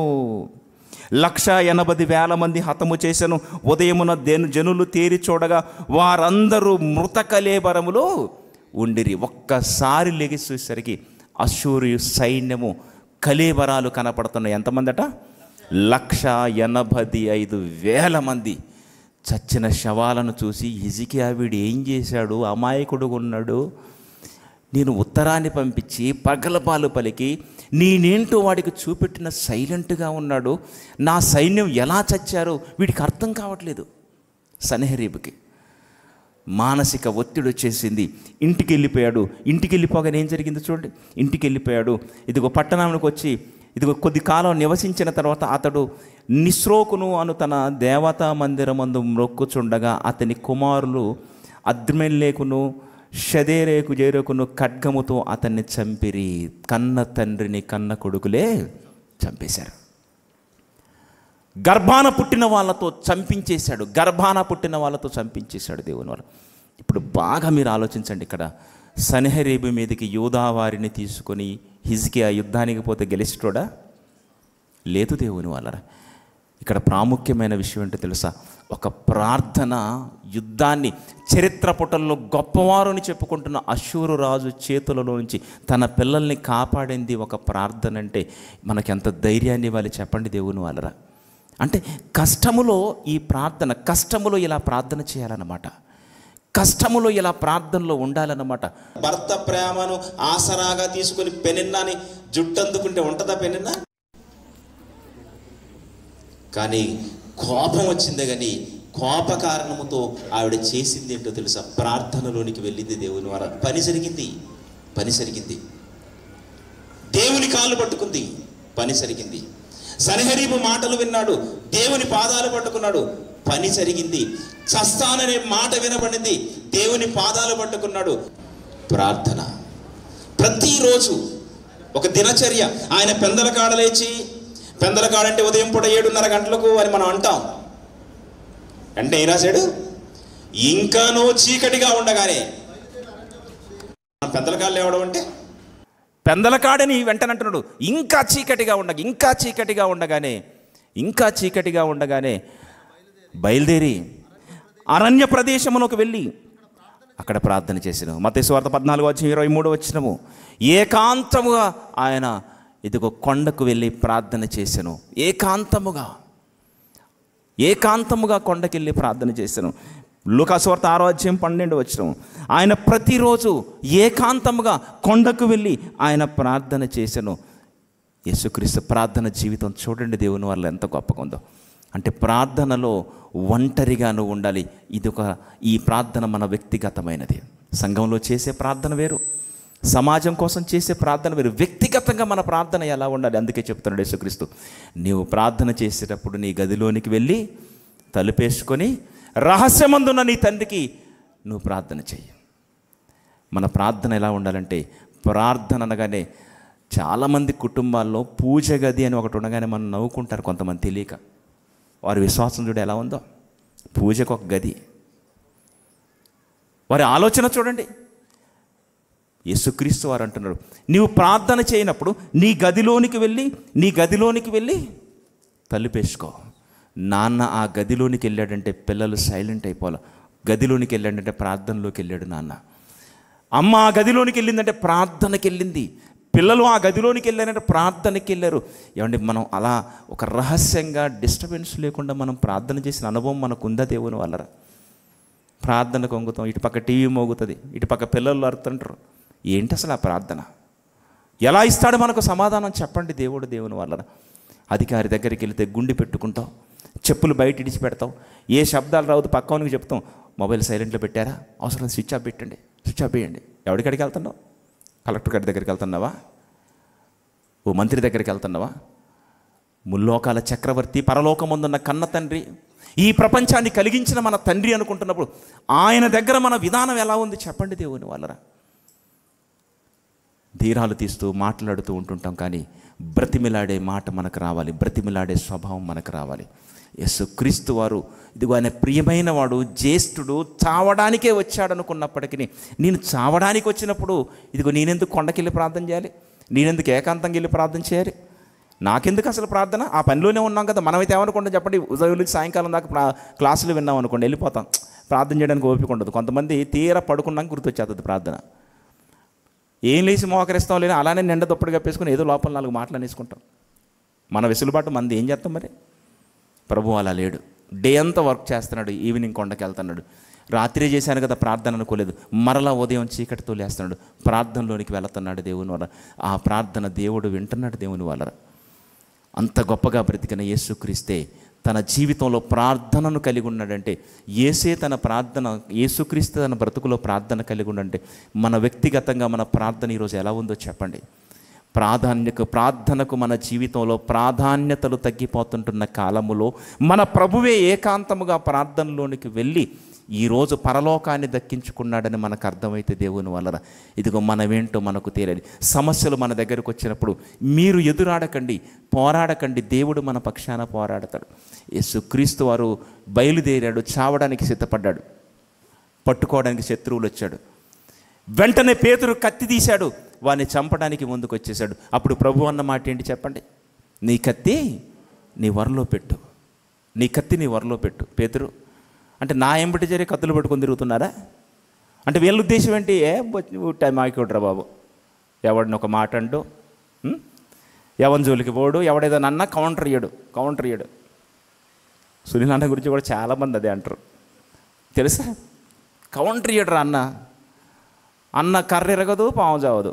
180,000 మంది హతము చేసెను. ఉదయమున జనులు తేరి చూడగా వారందరూ మృత కళేబరములో ఉండిరి. ఒక్కసారి లెగిసేసరికి అష్షూరు సైన్యము కళేబరాలు కనపడుతున్నాయి. ఎంతమంది అట? 185,000 మంది. చచ్చిన శవాలను చూసి హిజ్కియా వీడు ఏం చేశాడు, అమాయకుడుగా ఉన్నాడు, నేను ఉత్తరాన్ని పంపించి పగలపాలు పలికి నేనేంటో వాడికి చూపెట్టిన సైలెంట్గా ఉన్నాడు, నా సైన్యం ఎలా చచ్చారో వీడికి అర్థం కావట్లేదు. సన్హెరీబుకి మానసిక ఒత్తిడి వచ్చేసింది. ఇంటికి వెళ్ళిపోయాడు. ఇంటికి వెళ్ళిపోగానే ఏం జరిగిందో చూడండి. ఇంటికి వెళ్ళిపోయాడు. ఇదిగో పట్టణానికి వచ్చి ఇదిగో కొద్ది కాలం నివసించిన తర్వాత అతడు నిస్రోకును అను తన దేవతా మందిరమందు మ్రొక్కుచుండగా అతని కుమారులు అద్మెల్లేకును షదేరేకు జేరేకును ఖడ్గముతో అతన్ని చంపిరి. కన్న తండ్రిని కన్న కొడుకులే చంపేశారు. గర్భాన పుట్టిన వాళ్ళతో చంపించేశాడు. దేవుని వాళ్ళు. ఇప్పుడు బాగా మీరు ఆలోచించండి. ఇక్కడ సన్హెరీబు మీదకి యూదా వారిని తీసుకొని హిజ్కియా యుద్ధానికి పోతే గెలిచిటోడా? లేదు దేవుని వాళ్ళరా. ఇక్కడ ప్రాముఖ్యమైన విషయం ఏంటో తెలుసా? ఒక ప్రార్థన యుద్ధాన్ని చరిత్ర పుటల్లో గొప్పవారు అని చెప్పుకుంటున్న అష్షూరు రాజు చేతులలో నుంచి తన పిల్లల్ని కాపాడింది ఒక ప్రార్థన. అంటే మనకెంత ధైర్యాన్ని ఇవ్వాలి చెప్పండి దేవుని వాళ్ళరా. అంటే కష్టములో ఈ ప్రార్థన, కష్టములో ఇలా ప్రార్థన చేయాలన్నమాట, కష్టములో ఇలా ప్రార్థనలో ఉండాలన్నమాట. భర్త ప్రేమను ఆసరాగా తీసుకుని పెనిన్నాని జుట్టందుకుంటే ఉంటుందా పెనిన్నా? కానీ కోపం వచ్చిందే కానీ కోప కారణముతో ఆవిడ చేసింది ఏంటో తెలుసా? ప్రార్థనలోనికి వెళ్ళింది దేవుని వారు. పని జరిగింది. దేవుని కాళ్ళు పట్టుకుంది, పని జరిగింది. సన్హెరీబు మాటలు విన్నాడు, దేవుని పాదాలు పట్టుకున్నాడు, పని జరిగింది. చస్తాననే మాట వినబడింది, దేవుని పాదాలు పట్టుకున్నాడు. ప్రార్థన ప్రతిరోజు ఒక దినచర్య. ఆయన పెందలకాడ లేచి, పెందలకాడంటే ఉదయం పూట 7:30 గంటలకు అని మనం అంటాం. అంటే ఏం రాశాడు? ఇంకానూ చీకటిగా ఉండగానే. పెందలకాడ లేవడం అంటే పెందలకాడని వెంటనంటున్నాడు. ఇంకా చీకటిగా ఉండగానే బయలుదేరి అరణ్య ప్రదేశమునకు వెళ్ళి అక్కడ ప్రార్థన చేసాను. మత్తయి సువార్త 14:23 వచ్చినము. ఏకాంతముగా ఆయన ఇదిగో కొండకు వెళ్ళి ప్రార్థన చేశాను. ఏకాంతముగా కొండకెళ్ళి ప్రార్థన చేశాను. లూకా సువార్త 6:12 వచ్చినము. ఆయన ప్రతిరోజు ఏకాంతముగా కొండకు వెళ్ళి ఆయన ప్రార్థన చేశాను. యేసుక్రీస్తు ప్రార్థన జీవితం చూడండి దేవుని వల్ల ఎంత గొప్పగా ఉందో. అంటే ప్రార్థనలో ఒంటరిగా నువ్వు ఉండాలి. ఈ ప్రార్థన మన వ్యక్తిగతమైనది. సంఘంలో చేసే ప్రార్థన వేరు, సమాజం కోసం చేసే ప్రార్థన వేరు. వ్యక్తిగతంగా మన ప్రార్థన ఎలా ఉండాలి? అందుకే చెప్తున్నాడు యేసుక్రీస్తు, నీవు ప్రార్థన చేసేటప్పుడు నీ గదిలోనికి వెళ్ళి తలుపేసుకొని రహస్యమందున్న నీ తండ్రికి నువ్వు ప్రార్థన చెయ్యి. మన ప్రార్థన ఎలా ఉండాలంటే, ప్రార్థన అనగానే చాలామంది కుటుంబాల్లో పూజ గది అని ఒకటి ఉండగానే మనం నవ్వుకుంటారు కొంతమంది తెలియక. వారి విశ్వాసం చూడ ఎలా ఉందో. పూజకు ఒక గది, వారి ఆలోచన చూడండి. యేసుక్రీస్తు వారు అంటున్నారు, నీవు ప్రార్థన చేయనప్పుడు నీ గదిలోనికి వెళ్ళి తలుపేసుకో. నాన్న ఆ గదిలోనికి వెళ్ళాడంటే పిల్లలు సైలెంట్ అయిపోవాలి. గదిలోనికి వెళ్ళాడంటే ప్రార్థనలోకి వెళ్ళాడు నాన్న. అమ్మ ఆ గదిలోనికి వెళ్ళిందంటే ప్రార్థనకి వెళ్ళింది. పిల్లలు ఆ గదిలోనికి వెళ్ళారంటే ప్రార్థనకి వెళ్ళారు. ఏమంటే మనం అలా ఒక రహస్యంగా డిస్టర్బెన్స్ లేకుండా మనం ప్రార్థన చేసిన అనుభవం మనకు ఉందా దేవుని వల్ల? ప్రార్థనకు వంగుతాం, ఇటుపక్క టీవీ మోగుతుంది, ఇటుపక్క పిల్లలు అరుతుంటారు. ఏంటి అసలు ఆ ప్రార్థన? ఎలా ఇస్తాడు మనకు సమాధానం చెప్పండి దేవుని వల్ల? అధికారి దగ్గరికి వెళితే గుండి పెట్టుకుంటాం, చెప్పులు బయట ఇడిచి పెడతాం, ఏ శబ్దాలు రావద్దు పక్కవానికి చెప్తాం, మొబైల్ సైలెంట్లో పెట్టారా, అవసరం స్విచ్ ఆఫ్ పెట్టండి, స్విచ్ ఆఫ్ చేయండి. ఎవరికడికి వెళ్తున్నావు? కలెక్టర్ గారి దగ్గరికి వెళ్తున్నావా? ఓ మంత్రి దగ్గరికి వెళ్తున్నావా? ముల్లోకాల చక్రవర్తి, పరలోకమందున్న కన్న తండ్రి, ఈ ప్రపంచాన్ని కలిగించిన మన తండ్రి అనుకుంటున్నప్పుడు ఆయన దగ్గర మన విధానం ఎలా ఉంది చెప్పండి దేవుని వాళ్ళరా? ధీరాలు తీస్తూ మాట్లాడుతూ ఉంటుంటాం, కానీ బ్రతిమిలాడే మాట మనకు రావాలి, బ్రతిమిలాడే స్వభావం మనకు రావాలి. యేసుక్రీస్తు వారు ఇదిగో ఆయన ప్రియమైన వాడు, జ్యేష్ఠుడు, చావడానికే వచ్చాడనుకున్నప్పటికీ నేను చావడానికి వచ్చినప్పుడు ఇదిగో నేనెందుకు కొండకెళ్ళి ప్రార్థన చేయాలి, నేనెందుకు ఏకాంతంగా వెళ్ళి ప్రార్థన చేయాలి, నాకెందుకు అసలు ప్రార్థన? ఆ పనిలోనే ఉన్నాం కదా. మనమైతే ఏమనుకుంటాం చెప్పండి, ఉదయం నుంచి సాయంకాలం దాకా క్లాసులు విన్నాం అనుకోండి, వెళ్ళిపోతాం, ప్రార్థన చేయడానికి ఓపిక ఉండదు. కొంతమంది తీరా పడుకున్నాక గుర్తొచ్చేస్తుంది ప్రార్థన. ఏం లేచి మోకరిస్తాం లేని అలానే నిండ దుప్పటి కప్పేసుకుని ఏదో లోపల 4 మాటలు అనేసుకుంటాం. మన వెసులుబాటు మంది ఏం చేస్తాం మరి? ప్రభు అలా లేడు. డే అంతా వర్క్ చేస్తున్నాడు, ఈవినింగ్ కొండకి వెళ్తున్నాడు. రాత్రి చేశాను కదా ప్రార్థన అనుకోలేదు, మరలా ఉదయం చీకటితో లేస్తున్నాడు, ప్రార్థనలోనికి వెళుతున్నాడు దేవుని వల్ల. ఆ ప్రార్థన దేవుడు వింటున్నాడు దేవుని వల్ల. అంత గొప్పగా బ్రతికిన యేసుక్రీస్తే తన జీవితంలో ప్రార్థనను కలిగి ఉన్నాడంటే, యేసుక్రీస్తు తన బ్రతుకులో ప్రార్థన కలిగి ఉండంటే మన వ్యక్తిగతంగా మన ప్రార్థన ఈరోజు ఎలా ఉందో చెప్పండి. ప్రార్థనకు మన జీవితంలో ప్రాధాన్యతలు తగ్గిపోతుంటున్న కాలములో మన ప్రభువే ఏకాంతముగా ప్రార్థనలోనికి వెళ్ళి ఈరోజు పరలోకాన్ని దక్కించుకున్నాడని మనకు అర్థమైతే దేవుని వలన ఇదిగో మనమేంటో మనకు తేలాలి. సమస్యలు మన దగ్గరకు వచ్చినప్పుడు మీరు ఎదురాడకండి, పోరాడకండి, దేవుడు మన పక్షాన పోరాడతాడు. యేసుక్రీస్తు వారు బయలుదేరాడు, చావడానికి సిద్ధపడ్డాడు, పట్టుకోవడానికి శత్రువులు వచ్చాడు. వెంటనే పేతురు కత్తి తీశాడు, వాడిని చంపడానికి ముందుకు వచ్చేసాడు. అప్పుడు ప్రభు అన్న మాట ఏంటి చెప్పండి? నీ కత్తి నీ వరలో పెట్టు, నీ కత్తి నీ వరలో పెట్టు. పేతురు అంటే నా ఎంబటి జరిగే కత్తులు పట్టుకొని తిరుగుతున్నారా అంటే వీళ్ళ ఉద్దేశం ఏంటి? మాయకుడ్రా బాబు, ఎవడిని ఒక మాట అంటూ ఎవరి జోలికి పోడు, ఎవడేదన్నా అన్నా కౌంటర్ ఇయ్యడు. సునీల్ అన్న గురించి కూడా చాలామంది అదే అంటారు తెలుసా, కౌంటర్ ఇయ్యడరా అన్న కర్ర ఎరగదు, పాము చావదు.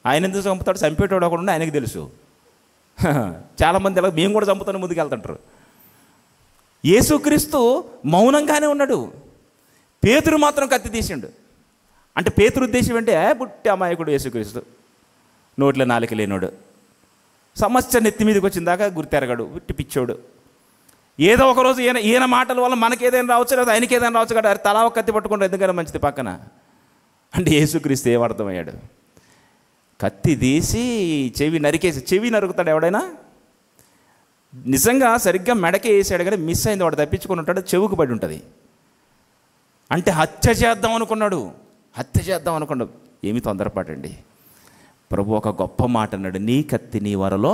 ఆయన ఎందుకు చంపుతాడు? చంపేటోడు ఒకడు ఆయనకు తెలుసు. చాలామంది ఎలా మేము కూడా చంపుతాను ముందుకు వెళ్తుంటారు. యేసుక్రీస్తు మౌనంగానే ఉన్నాడు, పేతురు మాత్రం కత్తి తీసిండు. అంటే పేతురు ఉద్దేశం అంటే పుట్టి అమాయకుడు యేసుక్రీస్తు, నోట్లో నాలుక లేనోడు, సమస్య నెత్తి మీదకి వచ్చిన దాకా గుర్తెరగడు, పుట్టి పిచ్చోడు. ఏదో ఒకరోజు ఈయన మాటల వల్ల మనకేదైనా రావచ్చు, లేదా ఆయనకి ఏదైనా రావచ్చు కదా, తలా ఒక కత్తి పట్టుకుంటే ఎందుకైనా మంచిది పక్కన. అంటే యేసుక్రీస్తు ఏమర్థమయ్యాడు? కత్తి తీసి చెవి నరుకుతాడు ఎవడైనా? నిజంగా సరిగ్గా మెడకే వేసాడు కానీ మిస్ అయింది, వాడు తప్పించుకొని ఉంటాడు, చెవుకు పడి ఉంటుంది. అంటే హత్య చేద్దాం అనుకున్నాడు. ఏమి తొందరపాటండి. ప్రభు ఒక గొప్ప మాట అన్నాడు, నీ కత్తి నీ వరలో.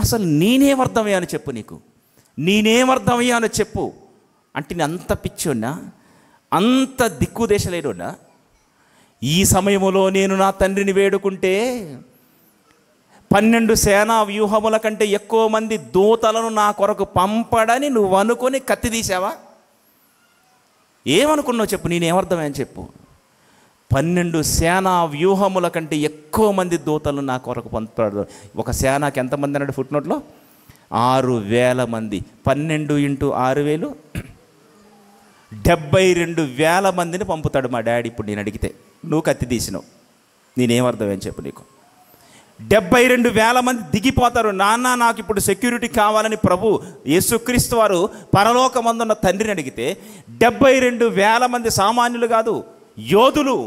అసలు నేనేమర్థమయ్యాను చెప్పు, నీకు నేనేమర్థమయ్యాను చెప్పు. అంటే నేను అంత పిచ్చోన్నా, అంత దిక్కుదేశలేనున్నా, ఈ సమయంలో నేను నా తండ్రిని వేడుకుంటే 12 సేనా వ్యూహముల కంటే ఎక్కువ మంది దూతలను నా కొరకు పంపడని నువ్వు అనుకొని కత్తి తీసావా? ఏమనుకున్నావు చెప్పు, నేనేమర్థమని చెప్పు. 12 సేనా వ్యూహముల కంటే ఎక్కువ మంది దూతలను నా కొరకు పంపాడు. ఒక సేనాకి ఎంతమంది అన్నాడు ఫుట్ నోట్లో? 6,000 మంది. 12 × 6,000 72,000 మందిని పంపుతాడు మా డాడీ. ఇప్పుడు నేను అడిగితే నువ్వు కత్తి తీసినావు, నేనేమర్థమని చెప్పు నీకు. 72,000 మంది దిగిపోతారు. నాన్న నాకు ఇప్పుడు సెక్యూరిటీ కావాలని ప్రభు యేసుక్రీస్తు వారు పరలోకమందున్న తండ్రిని అడిగితే 72,000 మంది సామాన్యులు కాదు, యోధులు.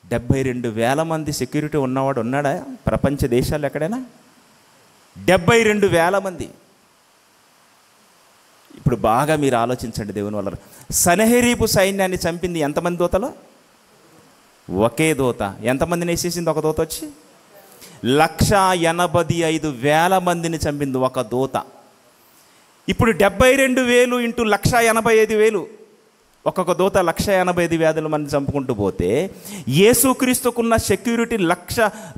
72,000 మంది సెక్యూరిటీ ఉన్నవాడు ఉన్నాడా ప్రపంచ దేశాల్లో ఎక్కడైనా? 72,000 మంది. ఇప్పుడు బాగా మీరు ఆలోచించండి దేవుని వల్ల. సన్హెరీబు సైన్యాన్ని చంపింది ఎంతమంది దూతలు? ఒకే దూత. ఎంతమందిని వేసేసింది ఒక దూత వచ్చి? 185,000 మందిని చంపింది ఒక దూత. ఇప్పుడు 72,000 × 185,000 ఒక్కొక్క దూత 185,000 మంది చంపుకుంటూ పోతే యేసుక్రీస్తుకున్న సెక్యూరిటీ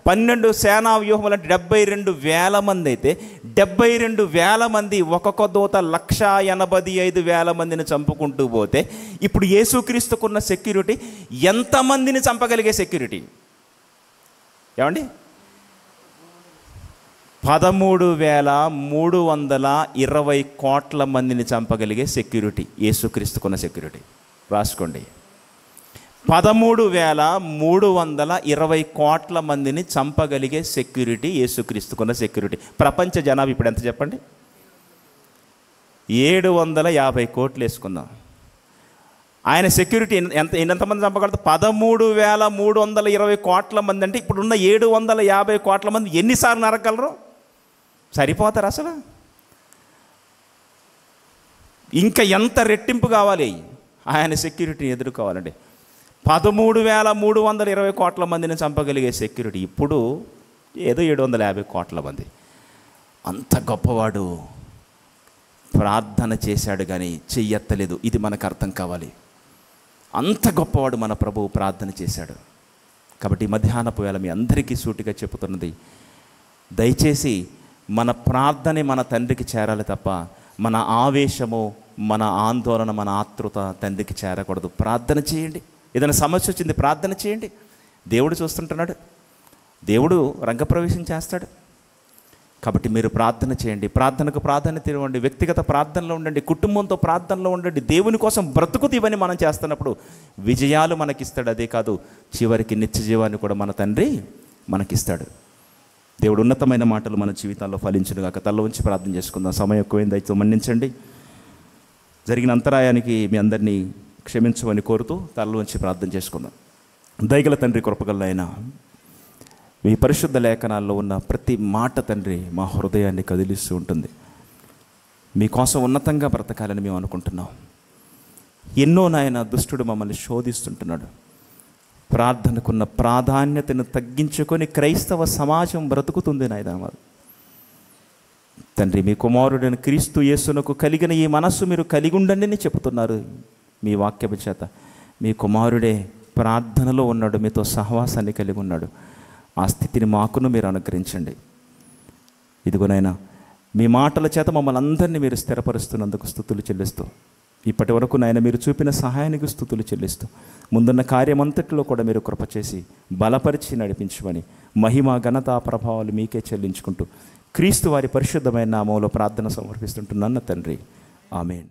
12 సేనా వ్యూహములు అంటే 72,000 మంది అయితే 72,000 మంది ఒక్కొక్క దూత 185,000 మందిని చంపుకుంటూ పోతే ఇప్పుడు యేసుక్రీస్తుకున్న సెక్యూరిటీ ఎంతమందిని చంపగలిగే సెక్యూరిటీ? ఏమండి? 13,320 కోట్ల మందిని చంపగలిగే సెక్యూరిటీ యేసుక్రీస్తుకున్న సెక్యూరిటీ. రాసుకోండి. 13,320 కోట్ల మందిని చంపగలిగే సెక్యూరిటీ యేసుక్రీస్తుకున్న సెక్యూరిటీ. ప్రపంచ జనాభా ఇప్పుడు ఎంత చెప్పండి? 750 కోట్లు వేసుకుందాం. ఆయన సెక్యూరిటీ ఎంతమంది చంపగలదు? 13,320 కోట్ల మంది. అంటే ఇప్పుడున్న 750 కోట్ల మంది ఎన్నిసార్లు నరకగలరు? సరిపోతారు అసలు? ఇంకా ఎంత రెట్టింపు కావాలి ఆయన సెక్యూరిటీని ఎదుర్కోవాలండి? 13,320 కోట్ల మందిని చంపగలిగే సెక్యూరిటీ ఇప్పుడు ఏదో 750 కోట్ల మంది. అంత గొప్పవాడు ప్రార్థన చేశాడు కానీ చెయ్యెత్తలేదు. ఇది మనకు అర్థం కావాలి. అంత గొప్పవాడు మన ప్రభువు ప్రార్థన చేశాడు. కాబట్టి మధ్యాహ్నపు వేళ మీ అందరికీ సూటిగా చెబుతున్నది, దయచేసి మన ప్రార్థనే మన తండ్రికి చేరాలి తప్ప మన ఆవేశము, మన ఆందోళన, మన ఆతృత తండ్రికి చేరకూడదు. ప్రార్థన చేయండి. ఏదైనా సమస్య వచ్చింది ప్రార్థన చేయండి. దేవుడు చూస్తుంటున్నాడు. దేవుడు రంగప్రవేశం చేస్తాడు. కాబట్టి మీరు ప్రార్థన చేయండి. ప్రార్థనకు ప్రాధాన్యత ఇవ్వండి. వ్యక్తిగత ప్రార్థనలో ఉండండి. కుటుంబంతో ప్రార్థనలో ఉండండి. దేవుని కోసం బ్రతుకుతూ ఇవన్నీ మనం చేస్తున్నప్పుడు విజయాలు మనకిస్తాడు. అదే కాదు, చివరికి నిత్య జీవాన్ని కూడా మన తండ్రి మనకిస్తాడు. దేవుడు ఉన్నతమైన మాటలు మన జీవితాల్లో ఫలించునుగాక. తల్ల ఉంచి ప్రార్థన చేసుకుందాం. సమయం ఎక్కువైంది, అయితే మన్నించండి. జరిగిన అంతరాయానికి మీ అందరినీ క్షమించమని కోరుతూ తల్ల ఉంచి ప్రార్థన చేసుకుందాం. దయగల తండ్రి, కృపగల ఆయన, మీ పరిశుద్ధ లేఖనాల్లో ఉన్న ప్రతి మాట తండ్రి మా హృదయాన్ని కదిలిస్తూ ఉంటుంది. మీకోసం ఉన్నతంగా బ్రతకాలని మేము అనుకుంటున్నాం. ఎన్నో నాయన దుష్టుడు మమ్మల్ని శోధిస్తుంటున్నాడు. ప్రార్థనకున్న ప్రాధాన్యతను తగ్గించుకొని క్రైస్తవ సమాజం బ్రతుకుతుంది నాయన. తండ్రి, మీ కుమారుడైన క్రీస్తు యేసునకు కలిగిన ఈ మనస్సు మీరు కలిగి ఉండండి అని చెబుతున్నారు మీ వాక్యము చేత. మీ కుమారుడే ప్రార్థనలో ఉన్నాడు, మీతో సహవాసాన్ని కలిగి ఉన్నాడు. ఆ స్థితిని మాకును మీరు అనుగ్రహించండి. ఇదిగోనైనా మీ మాటల చేత మమ్మల్ని అందరినీ మీరు స్థిరపరుస్తున్నందుకు స్తుతులు చెల్లిస్తూ, ఇప్పటి వరకు నాయన మీరు చూపిన సహాయానికి స్తుతులు చెల్లిస్తూ, ముందున్న కార్యమంతటిలో కూడా మీరు కృప చేసి బలపరిచి నడిపించమని మహిమ, ఘనత, ప్రభావాలు మీకే చెల్లించుకుంటూ క్రీస్తు వారి పరిశుద్ధమైన నామములో ప్రార్థన సమర్పిస్తుంటున్నాను తండ్రి. ఆమేన్.